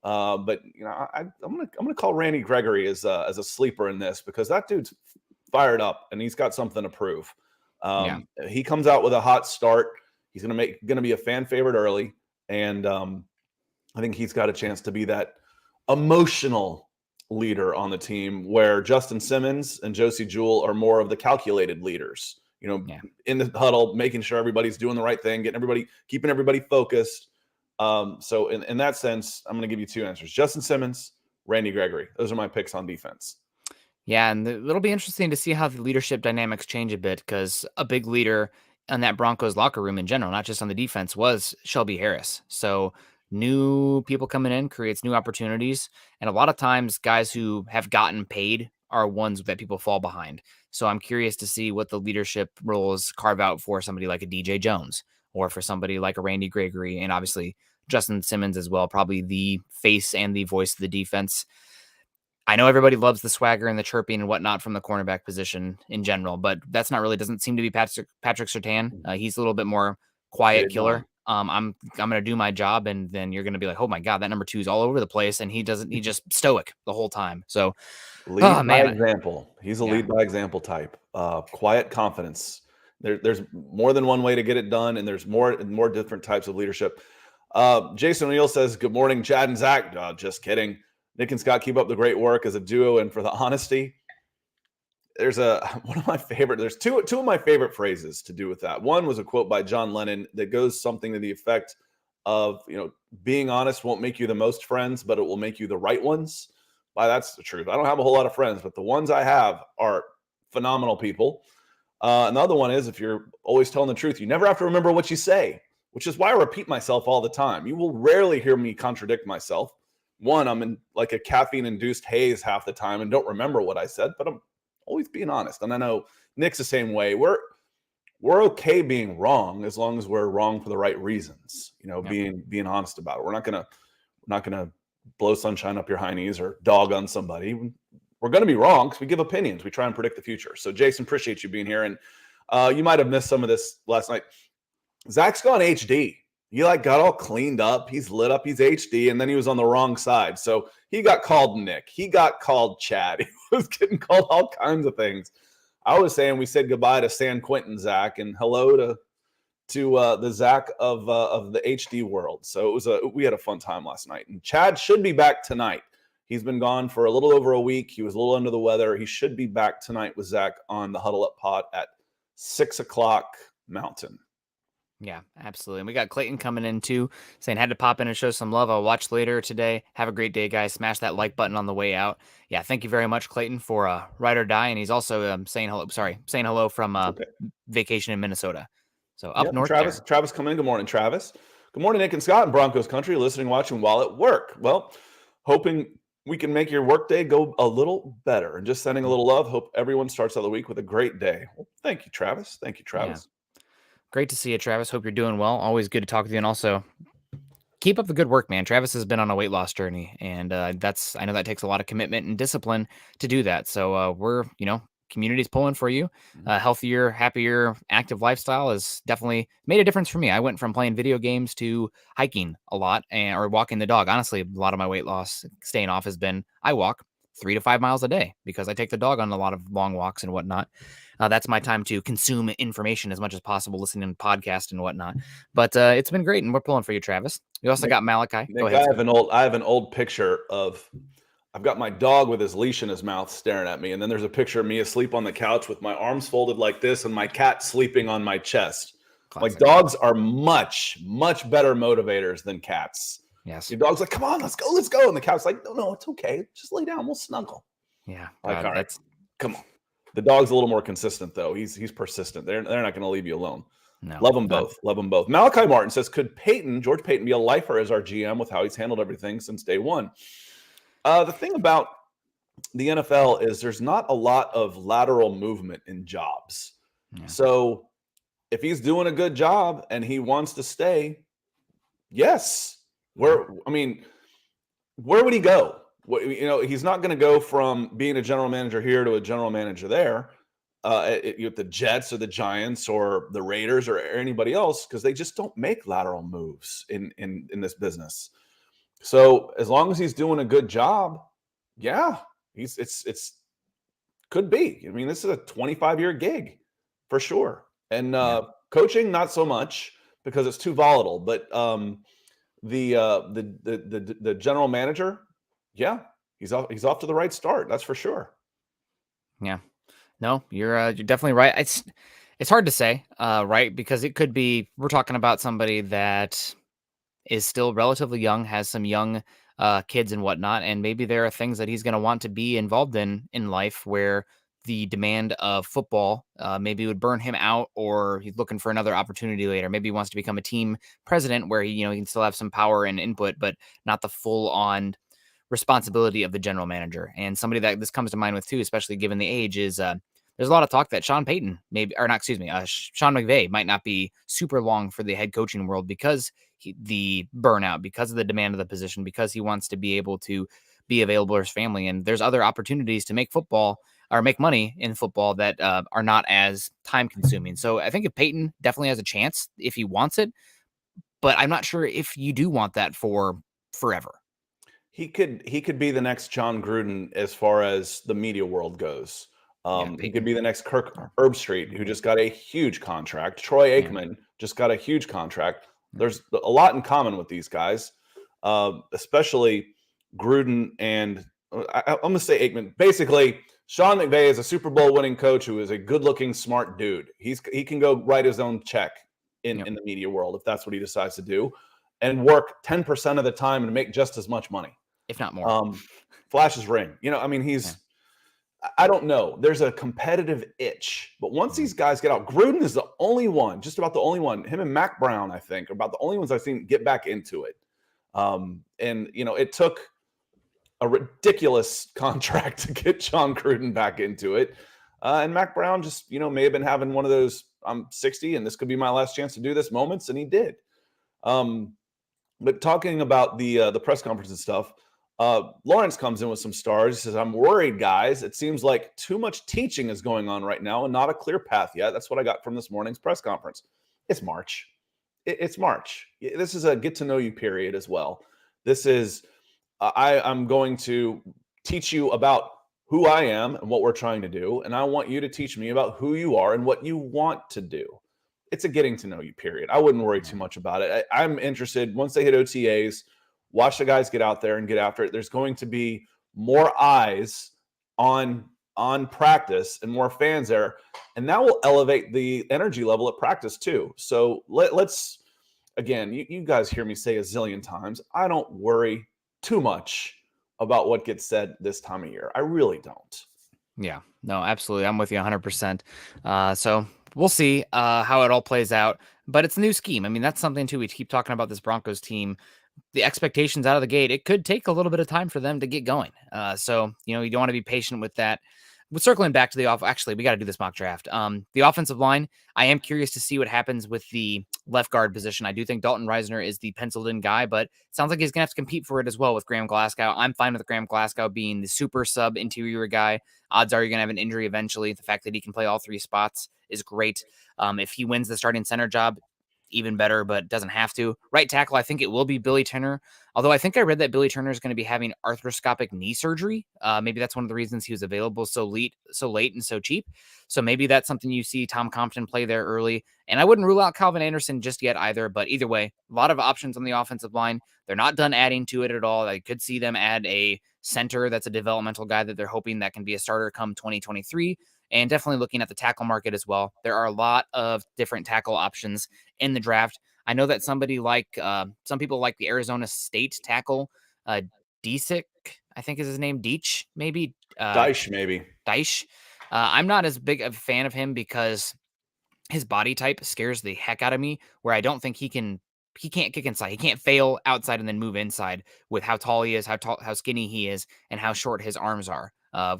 But I'm gonna call Randy Gregory as a sleeper in this, because that dude's fired up and he's got something to prove. Yeah. He comes out with a hot start. He's gonna be a fan favorite early, and I think he's got a chance to be that emotional leader on the team, where Justin Simmons and Josie Jewell are more of the calculated leaders. Yeah. In the huddle, making sure everybody's doing the right thing, keeping everybody focused. So in that sense, I'm going to give you two answers: Justin Simmons, Randy Gregory. Those are my picks on defense. Yeah, and it'll be interesting to see how the leadership dynamics change a bit, because a big leader in that Broncos locker room in general, not just on the defense, was Shelby Harris. So new people coming in creates new opportunities. And a lot of times guys who have gotten paid are ones that people fall behind. So I'm curious to see what the leadership roles carve out for somebody like a DJ Jones, or for somebody like a Randy Gregory, and obviously Justin Simmons as well, probably the face and the voice of the defense. I know everybody loves the swagger and the chirping and whatnot from the cornerback position in general, but that's not really, doesn't seem to be Patrick Surtain. He's a little bit more Get quiet it done. killer. I'm going to do my job, and then you're going to be like, oh my god, that number 2 is all over the place, and he's just stoic the whole time. So, oh Lead by man, example. He's a yeah, lead by example type. Quiet confidence. There's more than one way to get it done, and there's more different types of leadership. Jason O'Neill says, "Good morning, Chad and Zach." Just kidding. Nick and Scott, keep up the great work as a duo, and for the honesty. There's two of my favorite phrases to do with that. One was a quote by John Lennon that goes something to the effect of, being honest won't make you the most friends, but it will make you the right ones. Why, that's the truth. I don't have a whole lot of friends, but the ones I have are phenomenal people. Another one is, if you're always telling the truth, you never have to remember what you say, which is why I repeat myself all the time. You will rarely hear me contradict myself. One, I'm in like a caffeine-induced haze half the time and don't remember what I said, but I'm always being honest. And I know Nick's the same way. We're okay being wrong as long as we're wrong for the right reasons. yeah. Being honest about it. We're not gonna blow sunshine up your high knees or dog on somebody. We're gonna be wrong because we give opinions. We try and predict the future. So Jason, appreciate you being here. And you might have missed some of this last night. Zach's gone HD. He got all cleaned up. He's lit up. He's HD. And then he was on the wrong side. So he got called Nick. He got called Chad. He was getting called all kinds of things. I was saying we said goodbye to San Quentin Zach and hello to the Zach of the HD world. So we had a fun time last night. And Chad should be back tonight. He's been gone for a little over a week. He was a little under the weather. He should be back tonight with Zach on the Huddle Up Pod at 6:00 Mountain. Yeah, absolutely. And we got Clayton coming in too, saying had to pop in and show some love. I'll watch later today. Have a great day, guys. Smash that like button on the way out. Yeah, thank you very much, Clayton, for ride or die. And he's also saying hello. Sorry, saying hello from Okay. vacation in Minnesota. So up Yep. north Travis. there. Travis coming in. Good morning, Travis. Good morning, Nick and Scott in Broncos country. Listening, watching while at work. Well, hoping we can make your workday go a little better, and just sending a little love. Hope everyone starts out the week with a great day. Well, thank you, Travis. Thank you, Yeah. Travis. Great to see you, Travis. Hope you're doing well. Always good to talk with you. And also, keep up the good work, man. Travis has been on a weight loss journey, and I know that takes a lot of commitment and discipline to do that. So we're, community's pulling for you. Healthier, happier, active lifestyle has definitely made a difference for me. I went from playing video games to hiking a lot or walking the dog. Honestly, a lot of my weight loss staying off has been I walk 3 to 5 miles a day because I take the dog on a lot of long walks and whatnot. That's my time to consume information as much as possible, listening to podcasts and whatnot. But it's been great, and we're pulling for you, Travis. We also got Malachi. Go Nick, ahead, Scott. I have an old picture of I've got my dog with his leash in his mouth staring at me, and then there's a picture of me asleep on the couch with my arms folded like this and my cat sleeping on my chest. Like, Classic. dogs are much, much better motivators than cats. Yes. Your dog's like, come on, let's go. And the cat's like, no, it's okay. Just lay down. We'll snuggle. Yeah. Like, all right, That's come on. The dog's a little more consistent, though. He's persistent. They're not going to leave you alone. no. Love them both. Love them both. Malachi Martin says, could George Paton, be a lifer as our GM with how he's handled everything since day one? The thing about the NFL is there's not a lot of lateral movement in jobs. Yeah. So if he's doing a good job and he wants to stay, yes. Where would he go? He's not going to go from being a general manager here to a general manager there with the Jets or the Giants or the Raiders or anybody else, because they just don't make lateral moves in this business. So as long as he's doing a good job, yeah, it's could be. I mean, this is a 25-year gig for sure. And coaching, not so much because it's too volatile. But the general manager, yeah, he's off to the right start. That's for sure. Yeah. No, you're definitely right. It's hard to say, right? Because it could be we're talking about somebody that is still relatively young, has some young kids and whatnot, and maybe there are things that he's going to want to be involved in life where the demand of football maybe would burn him out, or he's looking for another opportunity later. Maybe he wants to become a team president where he can still have some power and input, but not the full on responsibility of the general manager. And somebody that this comes to mind with too, especially given the age, is there's a lot of talk that Sean Payton Sean McVay might not be super long for the head coaching world because the burnout, because of the demand of the position, because he wants to be able to be available to his family. And there's other opportunities to make football or make money in football that are not as time consuming. So I think if Payton definitely has a chance if he wants it, but I'm not sure if you do want that for forever. He could be the next John Gruden as far as the media world goes. He could be the next Kirk Herbstreit, who just got a huge contract. Troy Aikman just got a huge contract. There's a lot in common with these guys, especially Gruden and I'm going to say Aikman. Basically, Sean McVay is a Super Bowl winning coach who is a good-looking, smart dude. He can go write his own check in the media world if that's what he decides to do, and work 10% of the time and make just as much money, if not more. Flash his ring. I don't know. There's a competitive itch, but once these guys get out, Gruden is the only one, just about the only one. Him and Mac Brown, I think, are about the only ones I've seen get back into it. It took a ridiculous contract to get John Gruden back into it. And Mac Brown just, may have been having one of those, I'm 60 and this could be my last chance to do this moments. And he did. But talking about the press conference and stuff, Lawrence comes in with some stars. He says, I'm worried, guys. It seems like too much teaching is going on right now and not a clear path yet. That's what I got from this morning's press conference. It's March. It's March. This is a get to know you period as well. This is, I'm going to teach you about who I am and what we're trying to do. And I want you to teach me about who you are and what you want to do. It's a getting to know you period. I wouldn't worry too much about it. I'm interested once they hit OTAs, watch the guys get out there and get after it. There's going to be more eyes on practice and more fans there. And that will elevate the energy level at practice too. So let's, again, you guys hear me say a zillion times, I don't worry too much about what gets said this time of year. I really don't. Yeah, no, absolutely. I'm with you 100%. So we'll see how it all plays out. But it's a new scheme. I mean, that's something too. We keep talking about this Broncos team. The expectations out of the gate, it could take a little bit of time for them to get going. So, you don't want to be patient with that. But circling back to the actually, we got to do this mock draft. The offensive line, I am curious to see what happens with the left guard position. I do think Dalton Reisner is the penciled in guy, but it sounds like he's going to have to compete for it as well with Graham Glasgow. I'm fine with Graham Glasgow being the super sub interior guy. Odds are you're going to have an injury eventually. The fact that he can play all three spots is great. If he wins the starting center job, even better, but doesn't have to. Right tackle, I think it will be Billy Turner, Although I think I read that Billy Turner is going to be having arthroscopic knee surgery. Maybe that's one of the reasons he was available so late and so cheap. So maybe that's something you see Tom Compton play there early. And I wouldn't rule out Calvin Anderson just yet either. But either way, a lot of options on the offensive line. They're not done adding to it at all. I could see them add a center that's a developmental guy that they're hoping that can be a starter come 2023. And definitely looking at the tackle market as well. There are a lot of different tackle options in the draft. I know that some people like the Arizona State tackle, Disick, I think is his name, Deach, maybe. Dyche, maybe. Dyche. I'm not as big of a fan of him because his body type scares the heck out of me, where I don't think he can't kick inside. He can't fail outside and then move inside with how tall he is, how skinny he is, and how short his arms are.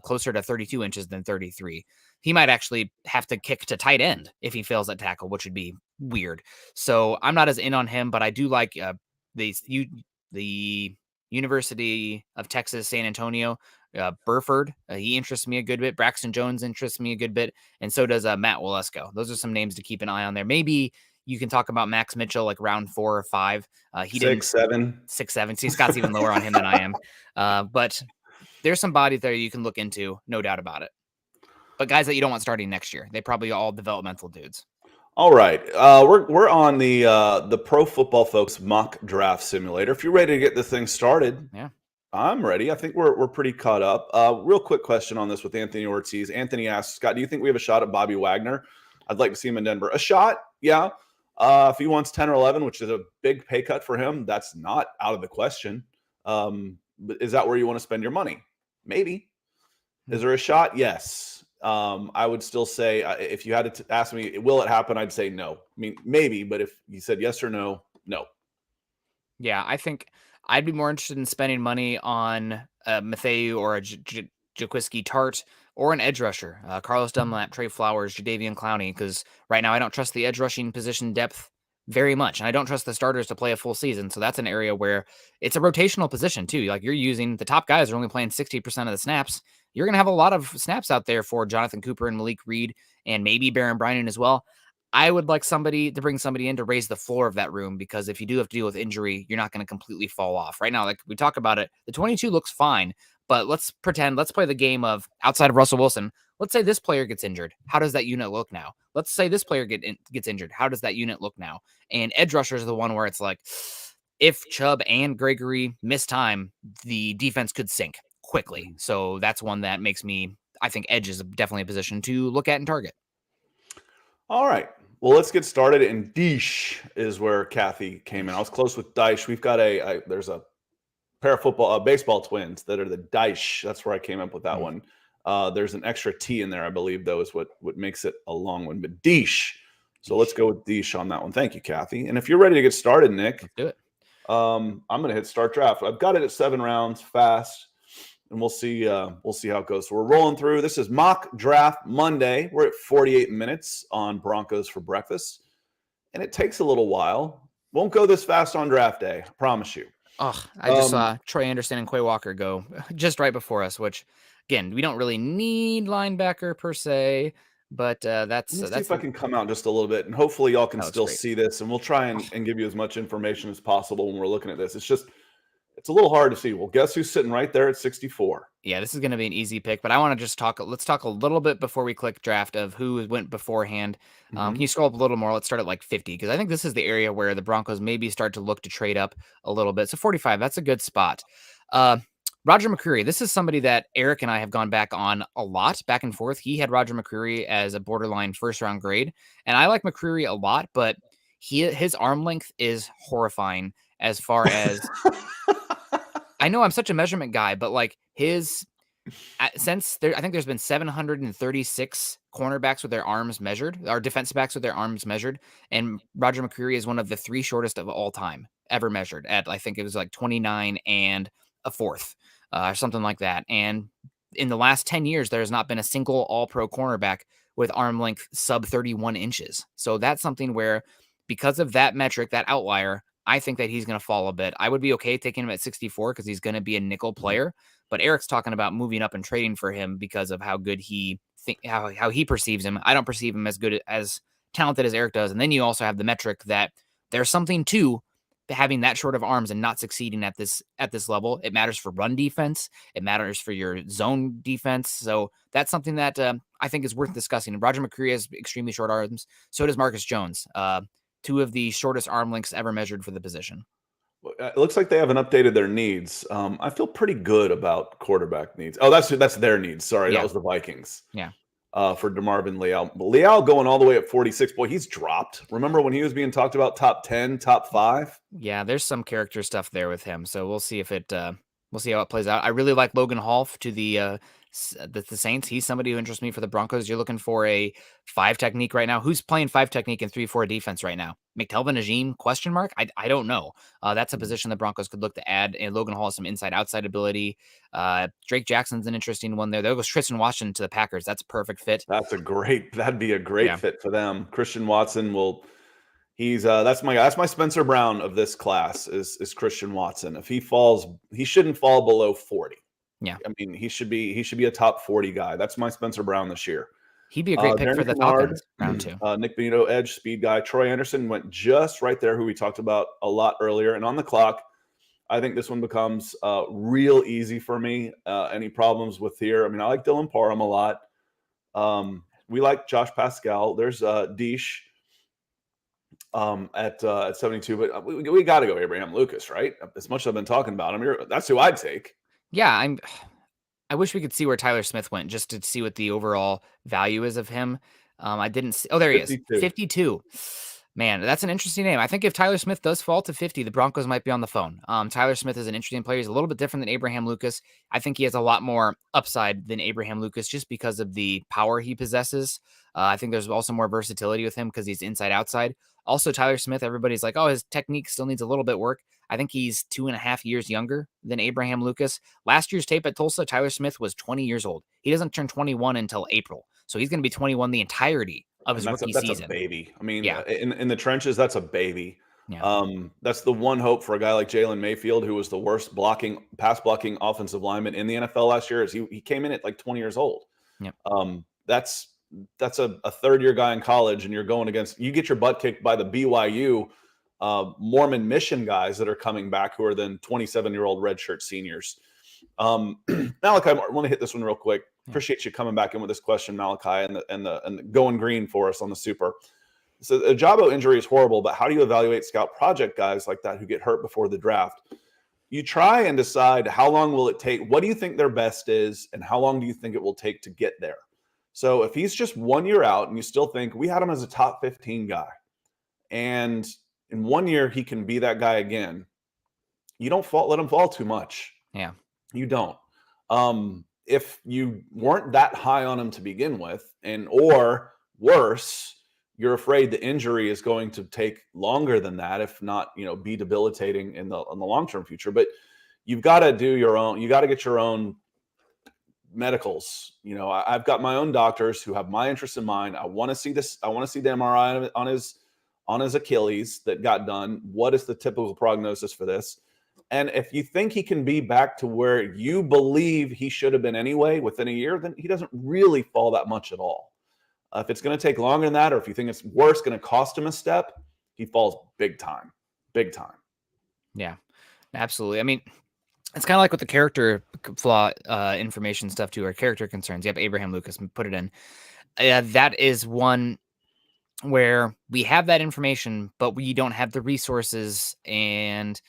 Closer to 32 inches than 33. He might actually have to kick to tight end if he fails at tackle, which would be weird. So I'm not as in on him, but I do like the University of Texas, San Antonio, Burford. He interests me a good bit. Braxton Jones interests me a good bit. And so does Matt Walesko. Those are some names to keep an eye on there. Maybe you can talk about Max Mitchell like round 4 or 5. He 6'7". 6'7". See, Scott's even lower on him than I am. But there's some bodies there you can look into, no doubt about it. But guys that you don't want starting next year, they probably all developmental dudes. All right, we're on the Pro Football Focus mock draft simulator. If you're ready to get this thing started, yeah, I'm ready. I think we're pretty caught up. Real quick question on this with Anthony Ortiz. Anthony asks, Scott, do you think we have a shot at Bobby Wagner? I'd like to see him in Denver. A shot, yeah. If he wants 10 or 11, which is a big pay cut for him, that's not out of the question. But is that where you want to spend your money? Maybe. Is there a shot? Yes. I would still say if you had to ask me, will it happen? I'd say no. I mean, maybe, but if you said yes or no, no. Yeah, I think I'd be more interested in spending money on Mathieu or a Jaquiski Tart or an edge rusher, Carlos Dunlap, Trey Flowers, Jadeveon Clowney, because right now I don't trust the edge rushing position depth very much, and I don't trust the starters to play a full season. So that's an area where it's a rotational position too. Like you're using the top guys are only playing 60% of the snaps. You're going to have a lot of snaps out there for Jonathan Cooper and Malik Reed and maybe Baron Bryant as well. I would like somebody to bring somebody in to raise the floor of that room, because if you do have to deal with injury, you're not going to completely fall off. Right now, like we talk about it, the 22 looks fine, but let's play the game of outside of Russell Wilson. Let's say this player gets injured. How does that unit look now? Let's say this player gets injured. How does that unit look now? And edge rushers are the one where it's like, if Chubb and Gregory miss time, the defense could sink quickly. So that's one that makes me, I think edge is definitely a position to look at and target. All right. Well, let's get started. And Deesh is where Kathy came in. I was close with Dyche. We've got there's a pair of baseball twins that are the Dyche. That's where I came up with that one. There's an extra T in there, I believe, though, is what makes it a long one. But Deesh. So let's go with Deesh on that one. Thank you, Kathy. And if you're ready to get started, Nick, let's do it. I'm going to hit start draft. I've got it at 7 rounds fast, and we'll see how it goes. So we're rolling through. This is mock draft Monday. We're at 48 minutes on Broncos for breakfast, and it takes a little while. Won't go this fast on draft day, I promise you. Oh, I just saw Troy Anderson and Quay Walker go just right before us, which, again, we don't really need linebacker per se, but that's... Let me see if I can come out just a little bit, and hopefully y'all can still great. see this, and we'll try and give you as much information as possible when we're looking at this. It's a little hard to see. Well, guess who's sitting right there at 64? Yeah, this is going to be an easy pick, but I want to just let's talk a little bit before we click draft of who went beforehand. Can you scroll up a little more? Let's start at like 50, because I think this is the area where the Broncos maybe start to look to trade up a little bit. So 45, that's a good spot. Roger McCreary, this is somebody that Eric and I have gone back on a lot, back and forth. He had Roger McCreary as a borderline first-round grade, and I like McCreary a lot, but his arm length is horrifying as far as... I know I'm such a measurement guy, but like I think there's been 736 cornerbacks with their arms measured, or defensive backs with their arms measured, and Roger McCreary is one of the 3 shortest of all time ever measured at, I think it was like 29 and a fourth, or something like that. And in the last 10 years, there has not been a single all-pro cornerback with arm length sub 31 inches. So that's something where, because of that metric, that outlier, I think that he's going to fall a bit. I would be okay taking him at 64 because he's going to be a nickel player. But Eric's talking about moving up and trading for him because of how good how he perceives him. I don't perceive him as talented as Eric does. And then you also have the metric that there's something to having that short of arms and not succeeding at this level. It matters for run defense. It matters for your zone defense. So that's something that I think is worth discussing. And Roger McCreary has extremely short arms. So does Marcus Jones. Two of the shortest arm lengths ever measured for the position. It looks like they haven't updated their needs. I feel pretty good about quarterback needs. Oh, that's their needs. Sorry, Yeah. that was the Vikings. Yeah. For DeMarvin Leal. Leal going all the way at 46. Boy, he's dropped. Remember when he was being talked about top 10, top 5? Yeah, there's some character stuff there with him. So we'll see if it we'll see how it plays out. I really like Logan Hall to the Saints. He's somebody who interests me for the Broncos. You're looking for a 5 technique right now. Who's playing 5 technique and 3-4 defense right now? McTelvin Najim? Question mark? I don't know. That's a position the Broncos could look to add. And Logan Hall has some inside-outside ability. Drake Jackson's an interesting one there. There goes Tristan Washington to the Packers. That's a perfect fit. That'd be a great fit for them. Christian Watson will. He's that's my Spencer Brown of this class is Christian Watson. If he falls, he shouldn't fall below 40. Yeah, I mean he should be a top 40 guy. That's my Spencer Brown this year. He'd be a great pick for the Falcons round 2. Nick Benito, edge speed guy. Troy Anderson went just right there, who we talked about a lot earlier. And on the clock, I think this one becomes real easy for me. Any problems with here? I mean, I like Dylan Parham a lot. We like Josh Pascal. There's Deesh at 72, but we got to go Abraham Lucas, right? As much as I've been talking about him, that's who I'd take. Yeah, I wish we could see where Tyler Smith went just to see what the overall value is of him. I didn't see. Oh, there he is. 52. Man, that's an interesting name. I think if Tyler Smith does fall to 50, the Broncos might be on the phone. Tyler Smith is an interesting player. He's a little bit different than Abraham Lucas. I think he has a lot more upside than Abraham Lucas just because of the power he possesses. I think there's also more versatility with him because he's inside-outside. Also, Tyler Smith, everybody's like, oh, his technique still needs a little bit work. I think he's 2.5 years younger than Abraham Lucas. Last year's tape at Tulsa, Tyler Smith was 20 years old. He doesn't turn 21 until April. So he's going to be 21 the entirety of his rookie season. That's a baby. I mean, in the trenches, that's a baby. Yeah. That's the one hope for a guy like Jalen Mayfield, who was the worst pass blocking offensive lineman in the NFL last year. Is he came in at like 20 years old. Yep. That's a third-year guy in college, and you get your butt kicked by the BYU Mormon mission guys that are coming back, who are then 27-year-old redshirt seniors. Malachi, I want to hit this one real quick. Appreciate you coming back in with this question, Malachi, and the going green for us on the super. So the Ajabo injury is horrible, but how do you evaluate scout project guys like that who get hurt before the draft? You try and decide how long will it take. What do you think their best is, and how long do you think it will take to get there? So if he's just 1 year out and you still think we had him as a top 15 guy, and in 1 year he can be that guy again, you don't let him fall too much. Yeah. You don't. If you weren't that high on him to begin with, or worse, you're afraid the injury is going to take longer than that, if not, be debilitating in the long-term future. But you've got to do your own. You got to get your own medicals. I've got my own doctors who have my interests in mind. I want to see this. I want to see the MRI on his Achilles that got done. What is the typical prognosis for this? And if you think he can be back to where you believe he should have been anyway within a year, then he doesn't really fall that much at all. If it's going to take longer than that, or if you think it's worse, going to cost him a step, he falls big time. Big time. Yeah, absolutely. I mean, it's kind of like with the character flaw information stuff too, or character concerns. Yep, Abraham Lucas, put it in. That is one where we have that information, but we don't have the resources and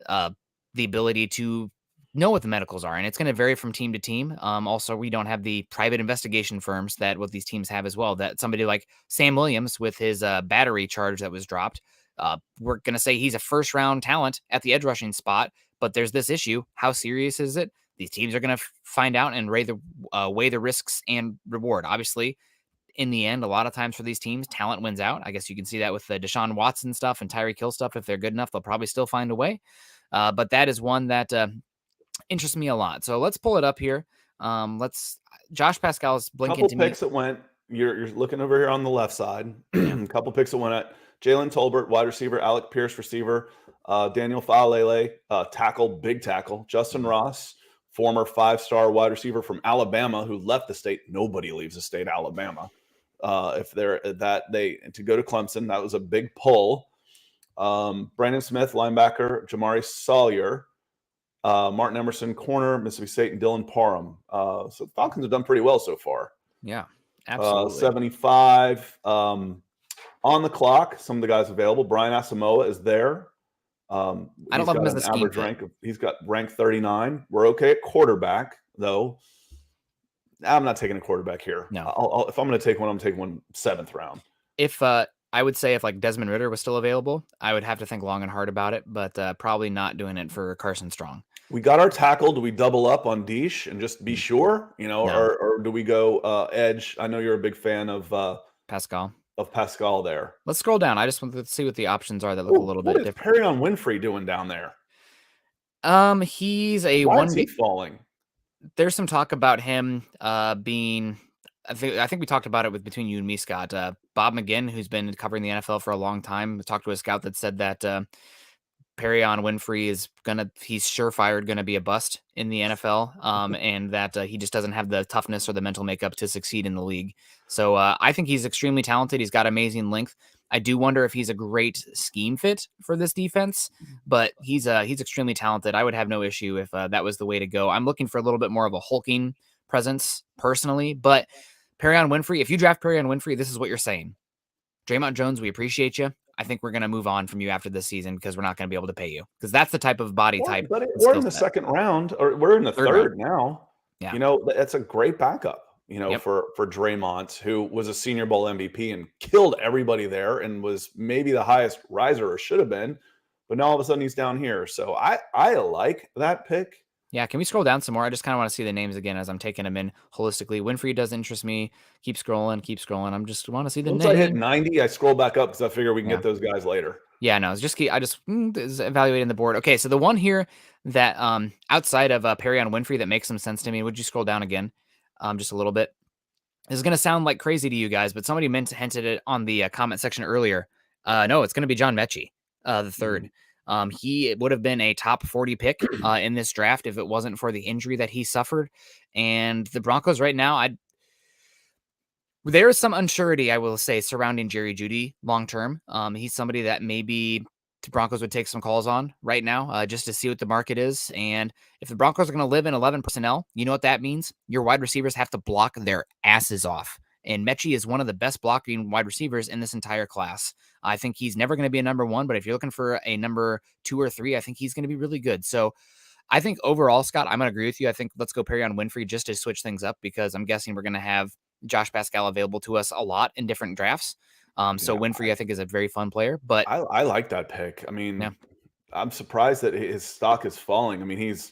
the ability to know what the medicals are, and it's going to vary from team to team. Also, we don't have the private investigation firms that what these teams have as well. That somebody like Sam Williams with his battery charge that was dropped, we're going to say he's a first-round talent at the edge rushing spot, but there's this issue. How serious is it? These teams are going to find out and weigh the risks and reward. Obviously, in the end, a lot of times for these teams, talent wins out. I guess you can see that with the Deshaun Watson stuff and Tyreek Hill stuff. If they're good enough, they'll probably still find a way. But that is one that interests me a lot. So let's pull it up here. Josh Pascal is blinking couple to me. Picks that went. You're looking over here on the left side. A couple picks that went at Jalen Tolbert, wide receiver, Alec Pierce, receiver, Daniel Faalele, big tackle, Justin Ross, former 5-star wide receiver from Alabama who left the state. Nobody leaves the state of Alabama. If they're to go to Clemson, that was a big pull. Brandon Smith, linebacker, Jamari Sawyer, Martin Emerson, corner, Mississippi State, and Dylan Parham. So the Falcons have done pretty well so far. Yeah, absolutely. 75 on the clock. Some of the guys available. Brian Asamoah is there. I don't love him as the scheme fit. Rank. He's got rank 39. We're okay at quarterback, though. I'm not taking a quarterback here. No. If I'm going to take one, I'm taking one 7th round. If I would say if like Desmond Ridder was still available, I would have to think long and hard about it, but probably not doing it for Carson Strong. We got our tackle. Do we double up on Deesh and just be sure, No. or do we go edge? I know you're a big fan of Pascal. There. Let's scroll down. I just want to see what the options are that look a little bit different. What is Perrion Winfrey doing down there? He's a Why is he falling? There's some talk about him being. I think we talked about it between you and me, Scott. Bob McGinn, who's been covering the NFL for a long time, talked to a scout that said that Perrion Winfrey he's surefire gonna be a bust in the NFL, and that he just doesn't have the toughness or the mental makeup to succeed in the league. So I think he's extremely talented. He's got amazing length. I do wonder if he's a great scheme fit for this defense, but he's extremely talented. I would have no issue if that was the way to go. I'm looking for a little bit more of a hulking presence personally, but Perrion Winfrey, if you draft Perrion Winfrey, this is what you're saying. Draymond Jones, we appreciate you. I think we're going to move on from you after this season because we're not going to be able to pay you, because that's the type of body type. But we're in the second round, or we're in the third now. Yeah. That's a great backup, for Draymond, who was a Senior Bowl MVP and killed everybody there and was maybe the highest riser, or should have been. But now all of a sudden he's down here. So I like that pick. Yeah, can we scroll down some more? I just kind of want to see the names again as I'm taking them in holistically. Winfrey does interest me. Keep scrolling. I'm just want to see the names. Once I hit 90, I scroll back up because I figure we can get those guys later. Yeah, no, I just evaluating the board. Okay, so the one here that outside of Perrion Winfrey that makes some sense to me. Would you scroll down again, just a little bit? This is gonna sound like crazy to you guys, but somebody hinted it on the comment section earlier. No, it's gonna be John Mechie, the third. He would have been a top 40 pick in this draft if it wasn't for the injury that he suffered. And the Broncos right now, there is some unsurety, I will say, surrounding Jerry Jeudy long term. He's somebody that maybe the Broncos would take some calls on right now, just to see what the market is. And if the Broncos are going to live in 11 personnel, you know what that means? Your wide receivers have to block their asses off. And Mechie is one of the best blocking wide receivers in this entire class. I think he's never going to be a number 1, but if you're looking for a number 2 or 3, I think he's going to be really good. So I think overall, Scott, I'm going to agree with you. I think let's go Perrion Winfrey just to switch things up, because I'm guessing we're going to have Josh Pascal available to us a lot in different drafts. So Winfrey, I think, is a very fun player. But I like that pick. I mean, I'm surprised that his stock is falling. I mean, he's,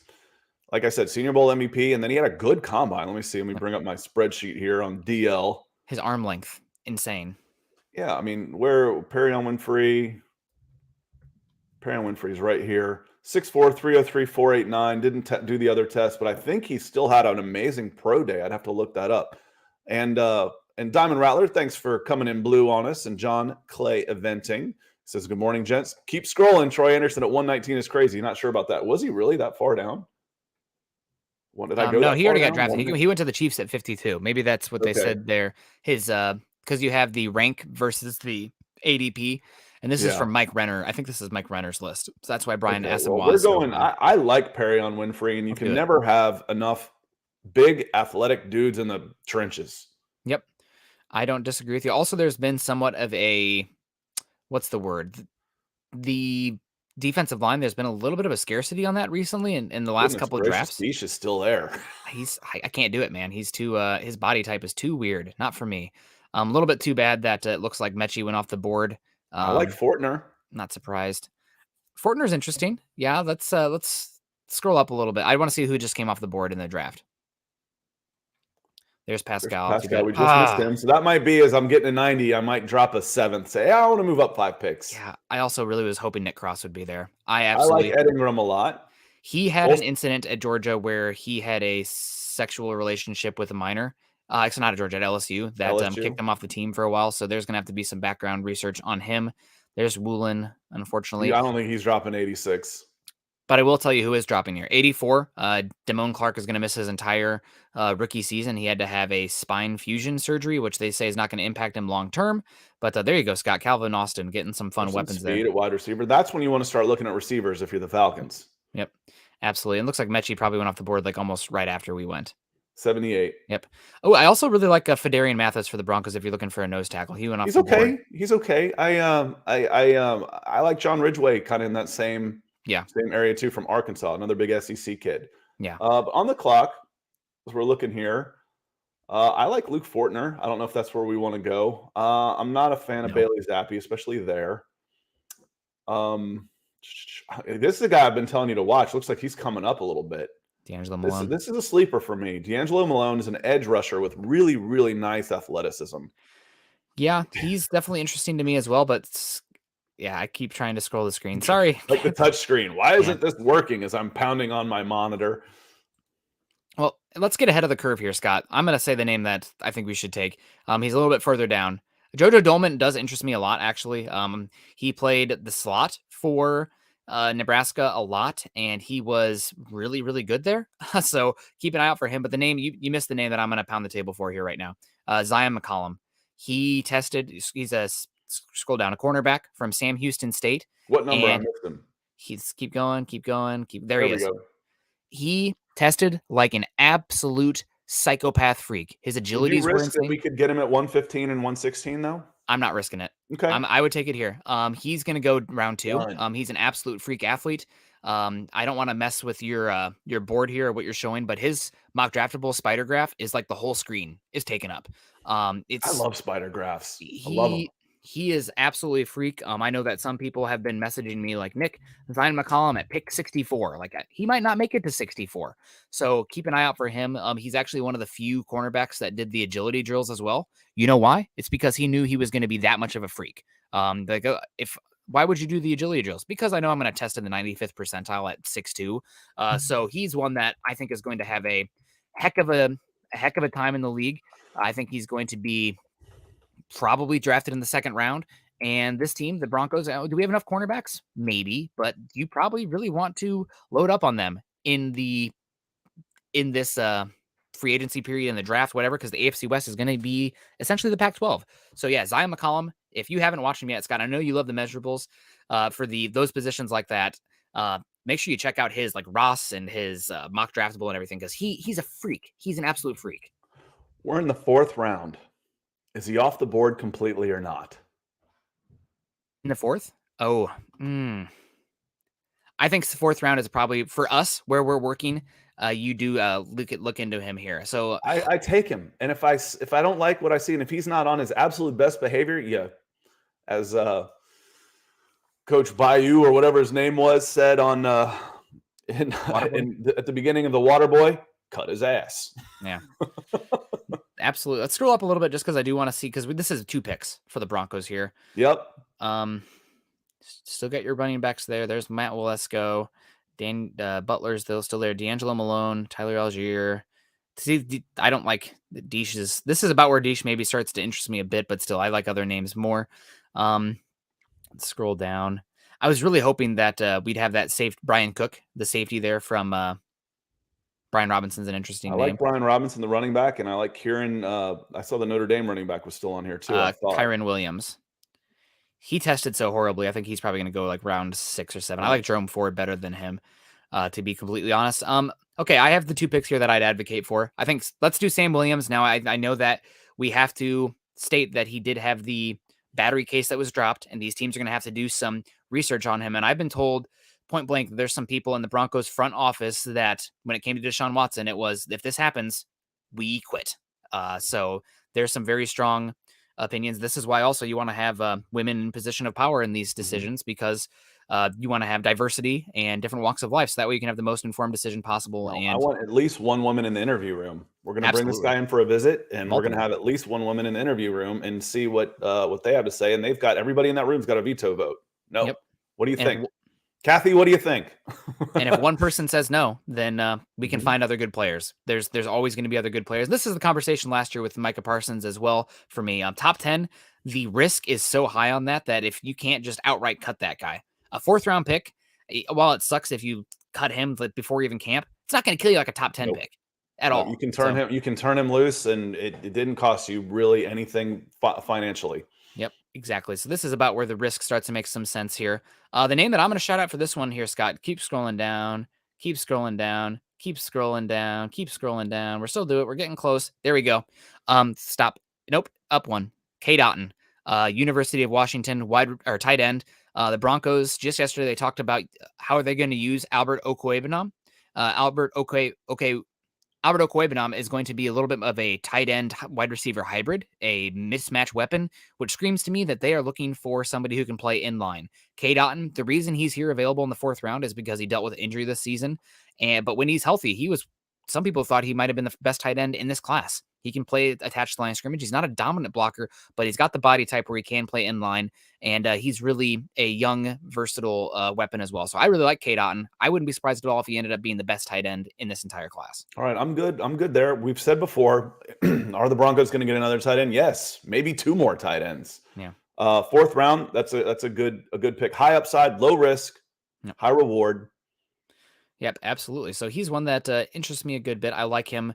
like I said, Senior Bowl MVP, and then he had a good combine. Let me bring up my spreadsheet here on DL. His arm length, insane. Yeah, I mean, where Perrion Winfrey's right here. 6'4", 303, 489. Didn't do the other test, but I think he still had an amazing pro day. I'd have to look that up. And Diamond Rattler, thanks for coming in blue on us. And John Clay Eventing says, good morning, gents. Keep scrolling. Troy Anderson at 119 is crazy. Not sure about that. Was he really that far down? What did I go? No, he already got drafted. He went to the Chiefs at 52. Maybe that's what they said there. His because you have the rank versus the ADP, and this is from Mike Renner. I think this is Mike Renner's list. So that's why Brian asked him. We're going. I like Perrion Winfrey, and you can never have enough big athletic dudes in the trenches. Yep, I don't disagree with you. Also, there's been somewhat of a, what's the word? The defensive line, there's been a little bit of a scarcity on that recently in the last couple of drafts. Deesh is still there. I can't do it, man. He's too his body type is too weird. Not for me. A little bit too bad that it looks like Mechie went off the board. I like Fortner. Not surprised. Fortner's interesting. Yeah, let's scroll up a little bit. I want to see who just came off the board in the draft. There's Pascal. We just missed him. So that might be, as I'm getting a 90, I might drop a 7th. Say, I want to move up 5 picks. Yeah, I also really was hoping Nick Cross would be there. I like Ed Ingram a lot. He had an incident at Georgia where he had a sexual relationship with a minor. Actually, not at Georgia, at LSU. That kicked him off the team for a while. So there's going to have to be some background research on him. There's Woolen, unfortunately. I don't think he's dropping 86. But I will tell you who is dropping here. 84. Damone Clark is going to miss his entire rookie season. He had to have a spine fusion surgery, which they say is not going to impact him long term. But there you go, Scott. Calvin Austin getting some fun There's some weapons there. speed at wide receiver. That's when you want to start looking at receivers if you're the Falcons. Yep, absolutely. It looks like Mechie probably went off the board like almost right after we went. 78. Yep. Oh, I also really like Fedarian Mathis for the Broncos if you're looking for a nose tackle. He went off He's the okay. board. He's okay. I like John Ridgway kind of in that same area too from Arkansas, another big SEC kid. Yeah. But on the clock, as we're looking here, I like Luke Fortner. I don't know if that's where we want to go. I'm not a fan of Bailey Zappi, especially there. This is a guy I've been telling you to watch. Looks like he's coming up a little bit. D'Angelo Malone. This is a sleeper for me. D'Angelo Malone is an edge rusher with really, really nice athleticism. Yeah, he's definitely interesting to me as well, but yeah, I keep trying to scroll the screen. Sorry. Like the touch screen. Why isn't this working as I'm pounding on my monitor? Well, let's get ahead of the curve here, Scott. I'm going to say the name that I think we should take. He's a little bit further down. Jojo Dolman does interest me a lot, actually. He played the slot for Nebraska a lot, and he was really, really good there. So keep an eye out for him. But the name, you missed the name that I'm going to pound the table for here right now. Zion McCollum. He tested, he's scroll down, a cornerback from Sam Houston State. What number? I missed him. He's keep going. There he is. Go. He tested like an absolute psychopath freak. His agilities were insane. That we could get him at 115 and 116 though? I'm not risking it. Okay. I would take it here. He's going to go round 2. He's an absolute freak athlete. I don't want to mess with your board here or what you're showing, but his mock draftable spider graph is like the whole screen is taken up. I love spider graphs. I love them. He is absolutely a freak. I know that some people have been messaging me like, Nick, Zion McCollum at pick 64. Like, he might not make it to 64. So keep an eye out for him. He's actually one of the few cornerbacks that did the agility drills as well. You know why? It's because he knew he was going to be that much of a freak. Why would you do the agility drills? Because I know I'm going to test in the 95th percentile at 6'2". So he's one that I think is going to have a heck of a time in the league. I think he's going to be probably drafted in the second round. And this team, the Broncos, do we have enough cornerbacks? Maybe, but you probably really want to load up on them in this free agency period, in the draft, whatever, because the AFC West is going to be essentially the Pac-12. So yeah, Zion McCollum, if you haven't watched him yet, Scott, I know you love the measurables for those positions like that. Make sure you check out his like Ross and his mock draftable and everything, because he's a freak. He's an absolute freak. We're in the 4th round. Is he off the board completely or not? In the 4th? Oh, I think the 4th round is probably for us where we're working. You do look into him here. So I take him, and if I don't like what I see, and if he's not on his absolute best behavior, yeah, as Coach Bayou or whatever his name was said on at the beginning of the Waterboy, cut his ass. Yeah. Absolutely. Let's scroll up a little bit just because I do want to see, because this is 2 picks for the Broncos here. Yep. Still got your running backs there. There's Matt Walesko, Dan Butler's still there. D'Angelo Malone, Tyler Algier. See, I don't like Deish's. This is about where Deish maybe starts to interest me a bit, but still, I like other names more. Let's scroll down. I was really hoping that we'd have that safe Brian Cook, the safety there from. Brian Robinson's an interesting name. I like Brian Robinson, the running back, and I like Kieran. I saw the Notre Dame running back was still on here too. Kyron Williams. He tested so horribly. I think he's probably going to go like round 6 or 7. I like Jerome Ford better than him, to be completely honest. Okay, I have the 2 picks here that I'd advocate for. I think let's do Sam Williams. Now, I know that we have to state that he did have the battery case that was dropped, and these teams are going to have to do some research on him. And I've been told point blank, there's some people in the Broncos front office that when it came to Deshaun Watson, it was, if this happens, we quit. So there's some very strong opinions. This is why also you want to have women in position of power in these decisions, because you want to have diversity and different walks of life. So that way you can have the most informed decision possible. Well, and I want at least one woman in the interview room. We're going to bring this guy in for a visit, and we're going to have at least one woman in the interview room and see what they have to say. And they've got, everybody in that room's got a veto vote. No. Yep. What do you think? Kathy, what do you think? And if one person says no, then we can find other good players. There's always going to be other good players. This is the conversation last year with Micah Parsons as well for me. Top 10, the risk is so high on that if you can't just outright cut that guy. A 4th round pick, While it sucks if you cut him before even camp, it's not going to kill you like a top 10 Nope. pick at No, all. you can turn him loose, and it didn't cost you really anything financially. Yep, exactly. So this is about where the risk starts to make some sense here. The name that I'm going to shout out for this one here, Scott, keep scrolling down, keep scrolling down, keep scrolling down, keep scrolling down. We're still doing it. We're getting close. There we go. Stop. Nope, up one. Paton, University of Washington, tight end. The Broncos, just yesterday, they talked about how are they going to use Albert Okwuegbunam. Albert Okwuegbunam is going to be a little bit of a tight end wide receiver hybrid, a mismatch weapon, which screams to me that they are looking for somebody who can play in line. K. Dotton, the reason he's here available in the 4th round is because he dealt with injury this season. But when he's healthy, some people thought he might have been the best tight end in this class. He can play attached to the line of scrimmage. He's not a dominant blocker, but he's got the body type where he can play in line. And he's really a young, versatile weapon as well. So I really like K. Dotton. I wouldn't be surprised at all if he ended up being the best tight end in this entire class. All right, I'm good. I'm good there. We've said before, are the Broncos going to get another tight end? Yes, maybe 2 more tight ends. Yeah. 4th round, that's a good pick. High upside, low risk, Yep. high reward. Yep, absolutely. So he's one that interests me a good bit. I like him.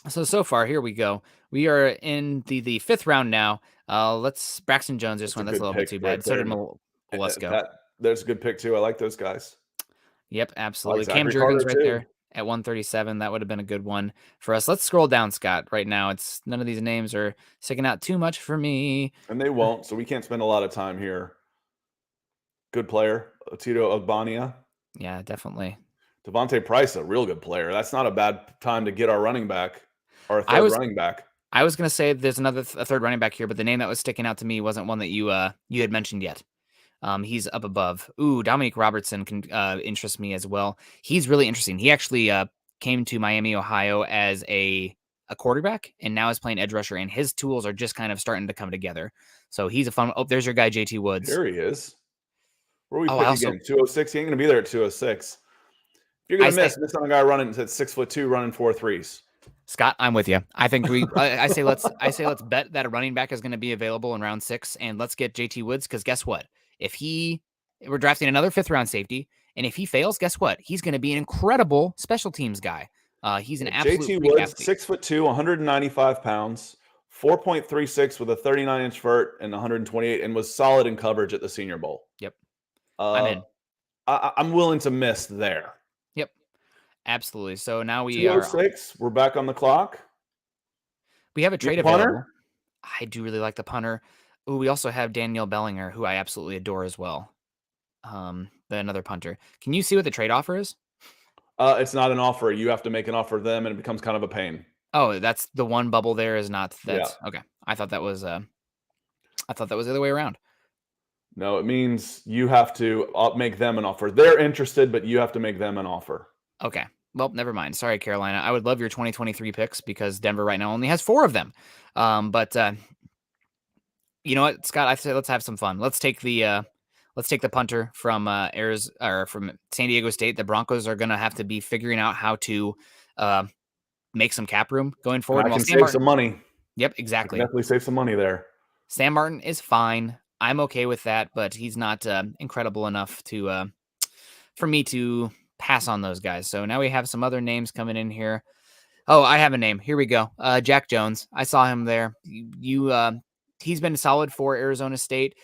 So far, here we go. We are in the 5th round now. Braxton Jones this one. That's a little bit too bad. So did Molesko. There's a good pick too. I like those guys. Yep, absolutely. Like Cam Zachary Jurgens Carter, right too. there at 137. That would have been a good one for us. Let's scroll down, Scott. Right now, it's none of these names are sticking out too much for me. And they won't, so we can't spend a lot of time here. Good player, Tito Ogbania. Yeah, definitely. Devontae Price, a real good player. That's not a bad time to get our running back, or a third running back. I was going to say there's a third running back here, but the name that was sticking out to me wasn't one that you had mentioned yet. He's up above. Ooh, Dominique Robertson can interest me as well. He's really interesting. He actually came to Miami, Ohio as a quarterback and now is playing edge rusher, and his tools are just kind of starting to come together. So he's a fun. Oh, there's your guy, JT Woods. There he is. Where are we picking again? 206. He ain't going to be there at 206. You're going to miss on a guy running at 6'2", running 4.3s. Scott, I'm with you. I think I say let's bet that a running back is going to be available in round 6, and let's get JT Woods, because guess what? We're drafting another 5th round safety, and if he fails, guess what? He's going to be an incredible special teams guy. He's an absolute JT Woods, 6'2", 195 pounds, 4.36 with a 39-inch vert and 128, and was solid in coverage at the Senior Bowl. Yep. I'm in. I'm willing to miss there. Yep. Absolutely. So now we 206. We're back on the clock. We have a trade available. I do really like the punter. Ooh, we also have Daniel Bellinger, who I absolutely adore as well. Another punter. Can you see what the trade offer is? It's not an offer. You have to make an offer to them, and it becomes kind of a pain. Oh, that's the one bubble there is not that. Yeah. Okay. I thought that was the other way around. No, it means you have to make them an offer. They're interested, but you have to make them an offer. Okay. Well, never mind. Sorry, Carolina. I would love your 2023 picks because Denver right now only has 4 of them. But you know what, Scott? I say let's have some fun. Let's take the punter from from San Diego State. The Broncos are going to have to be figuring out how to make some cap room going forward. I can save some money. Yep, exactly. Definitely save some money there. Sam Martin is fine. I'm okay with that, but he's not incredible enough for me to pass on those guys. So now we have some other names coming in here. Oh, I have a name. Here we go. Jack Jones. I saw him there. He's been solid for Arizona State.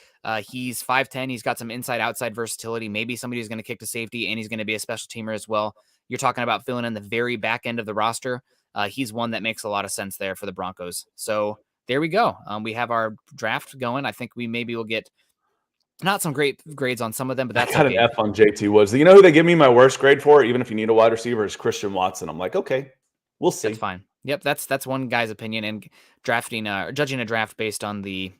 He's 5'10". He's got some inside-outside versatility. Maybe somebody who's going to kick the safety, and he's going to be a special teamer as well. You're talking about filling in the very back end of the roster. He's one that makes a lot of sense there for the Broncos. So there we go. We have our draft going. I think we maybe will get not some great grades on some of them, but that's I got an F on JT Woods. You know who they give me my worst grade for, even if you need a wide receiver, is Christian Watson. I'm like, okay, we'll see. That's fine. Yep, that's one guy's opinion, and judging a draft based on the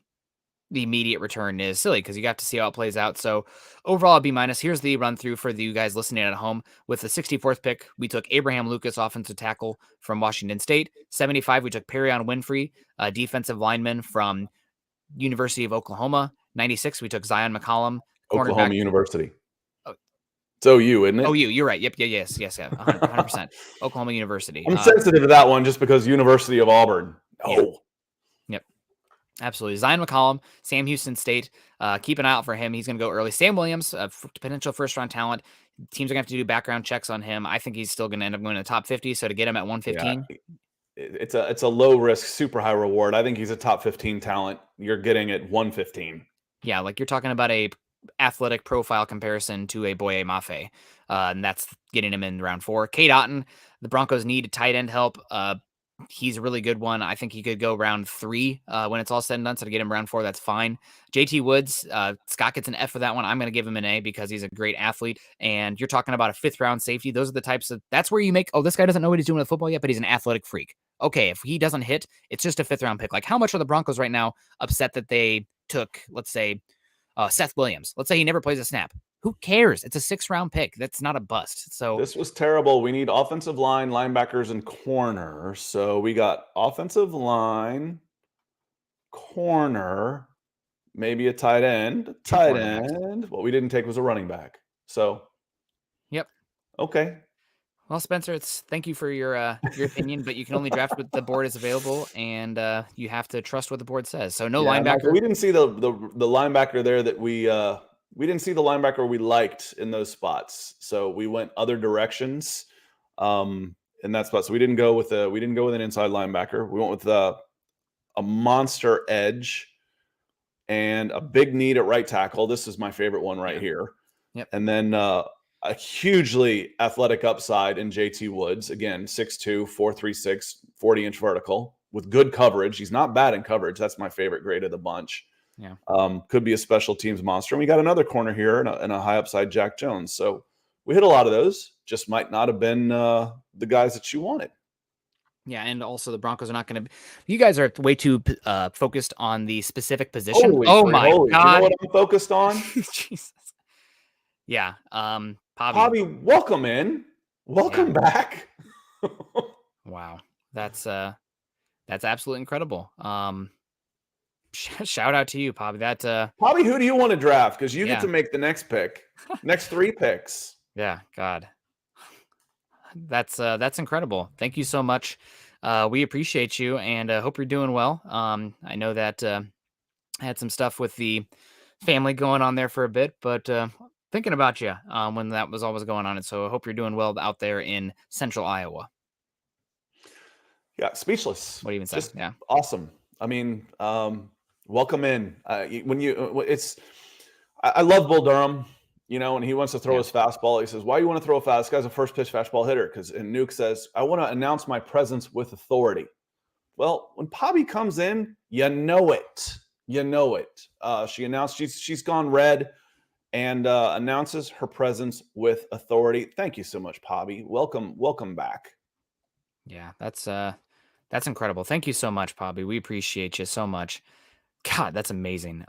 immediate return is silly because you got to see how it plays out. So overall, B-. Here's the run through for you guys listening at home. With the 64th pick, we took Abraham Lucas, offensive tackle from Washington State. 75, we took Perion Winfrey, defensive lineman from University of Oklahoma. 96, we took Zion McCollum, Oklahoma University. It's OU, isn't it? OU, you're right. Yep, yes, 100%. Oklahoma University. I'm sensitive to that one just because University of Auburn. Oh. Yep. Absolutely. Zion McCollum, Sam Houston State. Keep an eye out for him. He's going to go early. Sam Williams, potential first-round talent. Teams are going to have to do background checks on him. I think he's still going to end up going to the top 50. So to get him at Yeah, 115, it's a low risk, super high reward. I think he's a top 15 talent. You're getting at 115. yeah, like you're talking about a athletic profile comparison to a Boye Mafe, and that's getting him in round 4. Cade Otton, the Broncos need tight end help. He's a really good one. I think he could go round 3 when it's all said and done. So to get him round 4, that's fine. JT Woods, Scott gets an F for that one. I'm going to give him an A because he's a great athlete. And you're talking about a 5th round safety. Those are the types of, that's where you make, oh, this guy doesn't know what he's doing with football yet, but he's an athletic freak. Okay, if he doesn't hit, it's just a 5th round pick. Like, how much are the Broncos right now upset that they took, let's say, Seth Williams? Let's say he never plays a snap. Who cares? It's a 6th round pick. That's not a bust. So this was terrible. We need offensive line, linebackers, and corner. So we got offensive line, corner, maybe a tight end. Tight end. What we didn't take was a running back. So, yep. Okay. Well, Spencer, thank you for your opinion, but you can only draft what the board is available, and you have to trust what the board says. So no linebacker. Michael, we didn't see the linebacker there that we didn't see the linebacker we liked in those spots. So we went other directions in that spot. So we didn't go with an inside linebacker. We went with a monster edge and a big need at right tackle. This is my favorite one right here. Yep. And then a hugely athletic upside in JT Woods. Again, 6'2", 4.36, 40-inch vertical with good coverage. He's not bad in coverage. That's my favorite grade of the bunch. Yeah. Could be a special teams monster. And we got another corner here and a high upside Jack Jones. So we hit a lot of those. Just might not have been the guys that you wanted. Yeah, and also the Broncos are not going to. You guys are way too focused on the specific position. Holy, oh my holy. God! You know what I'm focused on? Jesus. Yeah. Pobby, welcome in. Welcome back. Wow, that's absolutely incredible. Shout out to you, Pobby. Pobby, who do you want to draft? Because you get to make the next pick, next 3 picks. Yeah, God. That's incredible. Thank you so much. We appreciate you and hope you're doing well. I know that I had some stuff with the family going on there for a bit, but thinking about you when that was always going on. And so I hope you're doing well out there in central Iowa. Yeah, speechless. What do you even say? Just yeah, awesome. I mean, welcome in. I love Bull Durham. You know, and he wants to throw his fastball. He says, why do you want to throw a fast? This guy's a first pitch fastball hitter. And Nuke says, I want to announce my presence with authority. Well, when Pobby comes in, you know it. You know it. She announced she's gone red and announces her presence with authority. Thank you so much, Pobby. Welcome back. Yeah, that's incredible. Thank you so much, Pobby. We appreciate you so much. God, that's amazing.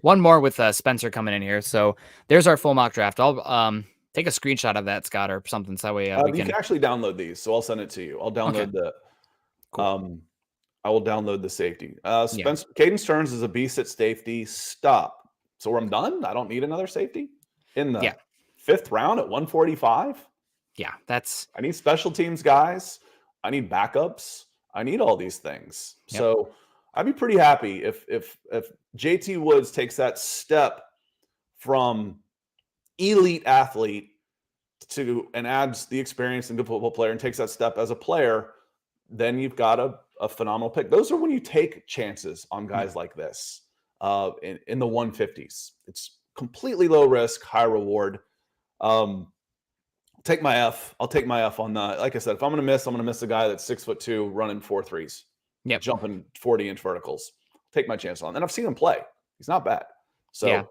One more with Spencer coming in here. So there's our full mock draft. I'll take a screenshot of that, Scott, or something. So that way you can actually download these. So I'll send it to you. I'll download I will download the safety. Spencer, Caden Stearns is a beast at safety. Stop. So I'm done. I don't need another safety in the 5th round at 145. Yeah, I need special teams guys. I need backups. I need all these things. Yep. So I'd be pretty happy if JT Woods takes that step from elite athlete and adds the experience and good football player and takes that step as a player. Then you've got a phenomenal pick. Those are when you take chances on guys like this in the 150s. It's completely low risk, high reward. Take my F. I'll take my F on that. Like I said, if I'm going to miss, I'm going to miss a guy that's 6'2", running 4.3s. Yep. Jumping 40-inch verticals. Take my chance on. And I've seen him play. He's not bad. So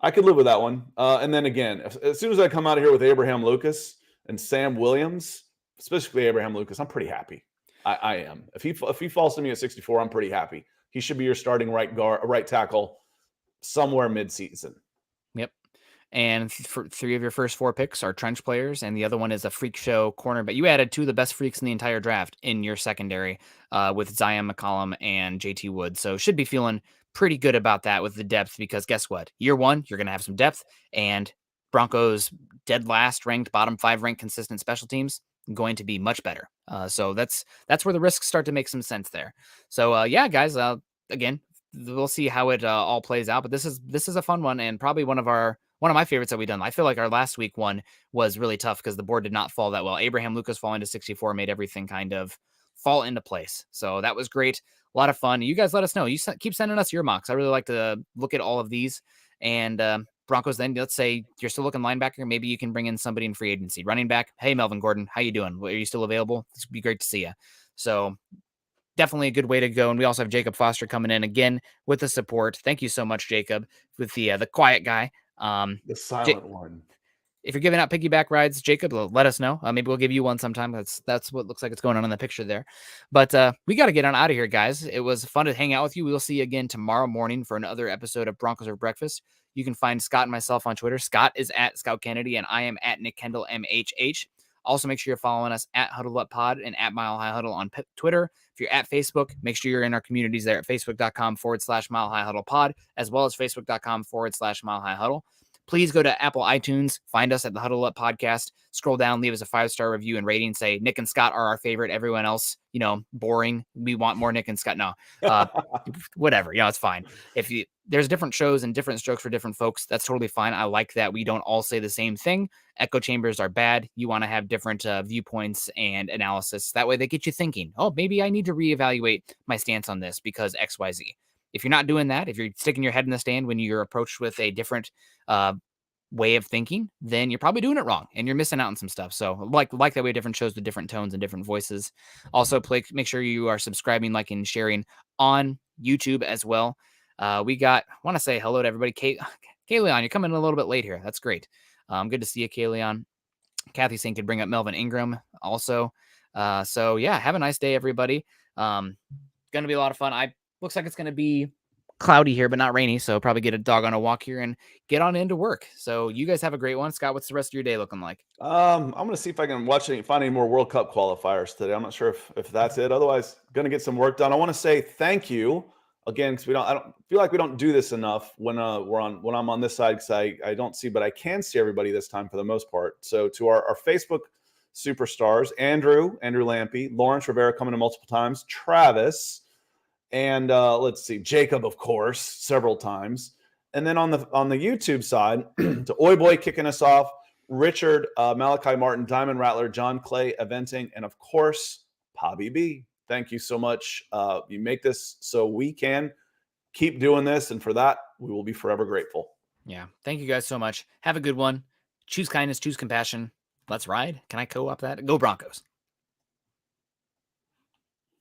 I could live with that one. And then again, as soon as I come out of here with Abraham Lucas and Sam Williams, specifically Abraham Lucas, I'm pretty happy. I am. If he falls to me at 64, I'm pretty happy. He should be your starting right tackle somewhere mid-season. Yep. And for 3 of your first 4 picks are trench players, and the other one is a freak show corner. But you added 2 of the best freaks in the entire draft in your secondary with Zion McCollum and JT Woods. So should be feeling pretty good about that with the depth, because guess what? Year 1, you're going to have some depth, and Broncos dead last ranked, bottom 5 ranked consistent special teams going to be much better. So that's where the risks start to make some sense there. So yeah, guys, again, we'll see how it all plays out. But this is a fun one, and probably one of my favorites that we've done. I feel like our last week one was really tough because the board did not fall that well. Abraham Lucas falling to 64 made everything kind of fall into place. So that was great. A lot of fun. You guys let us know. Keep sending us your mocks. I really like to look at all of these. And Broncos, then let's say you're still looking linebacker. Maybe you can bring in somebody in free agency. Running back. Hey, Melvin Gordon, how you doing? Are you still available? This would be great to see you. So definitely a good way to go. And we also have Jacob Foster coming in again with the support. Thank you so much, Jacob, with the quiet guy. The silent one. If you're giving out piggyback rides, Jacob, let us know. Maybe we'll give you one sometime. That's what looks like it's going on in the picture there. But we got to get on out of here, guys. It was fun to hang out with you. We'll see you again tomorrow morning for another episode of Broncos for Breakfast. You can find Scott and myself on Twitter. Scott is at Scout Kennedy, and I am at Nick Kendell MHH. Also, make sure you're following us at Huddle Up Pod and at Mile High Huddle on Twitter. If you're at Facebook, make sure you're in our communities there at facebook.com/Mile High Huddle Pod, as well as facebook.com/Mile High Huddle. Please go to Apple iTunes, find us at the Huddle Up Podcast, scroll down, leave us a 5-star review and rating. Say Nick and Scott are our favorite. Everyone else, boring. We want more Nick and Scott. No, whatever. It's fine. There's different shows and different strokes for different folks. That's totally fine. I like that we don't all say the same thing. Echo chambers are bad. You want to have different viewpoints and analysis. That way they get you thinking, oh, maybe I need to reevaluate my stance on this because XYZ. If you're not doing that, if you're sticking your head in the stand when you're approached with a different way of thinking, then you're probably doing it wrong and you're missing out on some stuff. So like that way, different shows with different tones and different voices. Also, make sure you are subscribing, liking, and sharing on YouTube as well. Want to say hello to everybody. Kayleon, you're coming in a little bit late here. That's great. Good to see you, Kayleon. Kathy saying could bring up Melvin Ingram also. So yeah, have a nice day, everybody. Gonna be a lot of fun. Looks like it's gonna be cloudy here, but not rainy. So probably get a dog on a walk here and get on into work. So you guys have a great one. Scott, what's the rest of your day looking like? I'm going to see if I can find any more World Cup qualifiers today. I'm not sure if that's it. Otherwise, going to get some work done. I want to say thank you again, because I don't feel like we don't do this enough when I'm on this side, because I don't see, but I can see everybody this time for the most part. So to our Facebook superstars, Andrew Lampy, Lawrence Rivera coming in multiple times, Travis, and let's see, Jacob, of course, several times. And then on the YouTube side, to Oi Boy kicking us off, Richard, Malachi Martin, Diamond Rattler, John Clay Eventing, and of course, Pobby B. Thank you so much. You make this so we can keep doing this, and for that, we will be forever grateful. Yeah. Thank you guys so much. Have a good one. Choose kindness, choose compassion. Let's ride. Can I co-op that? Go Broncos.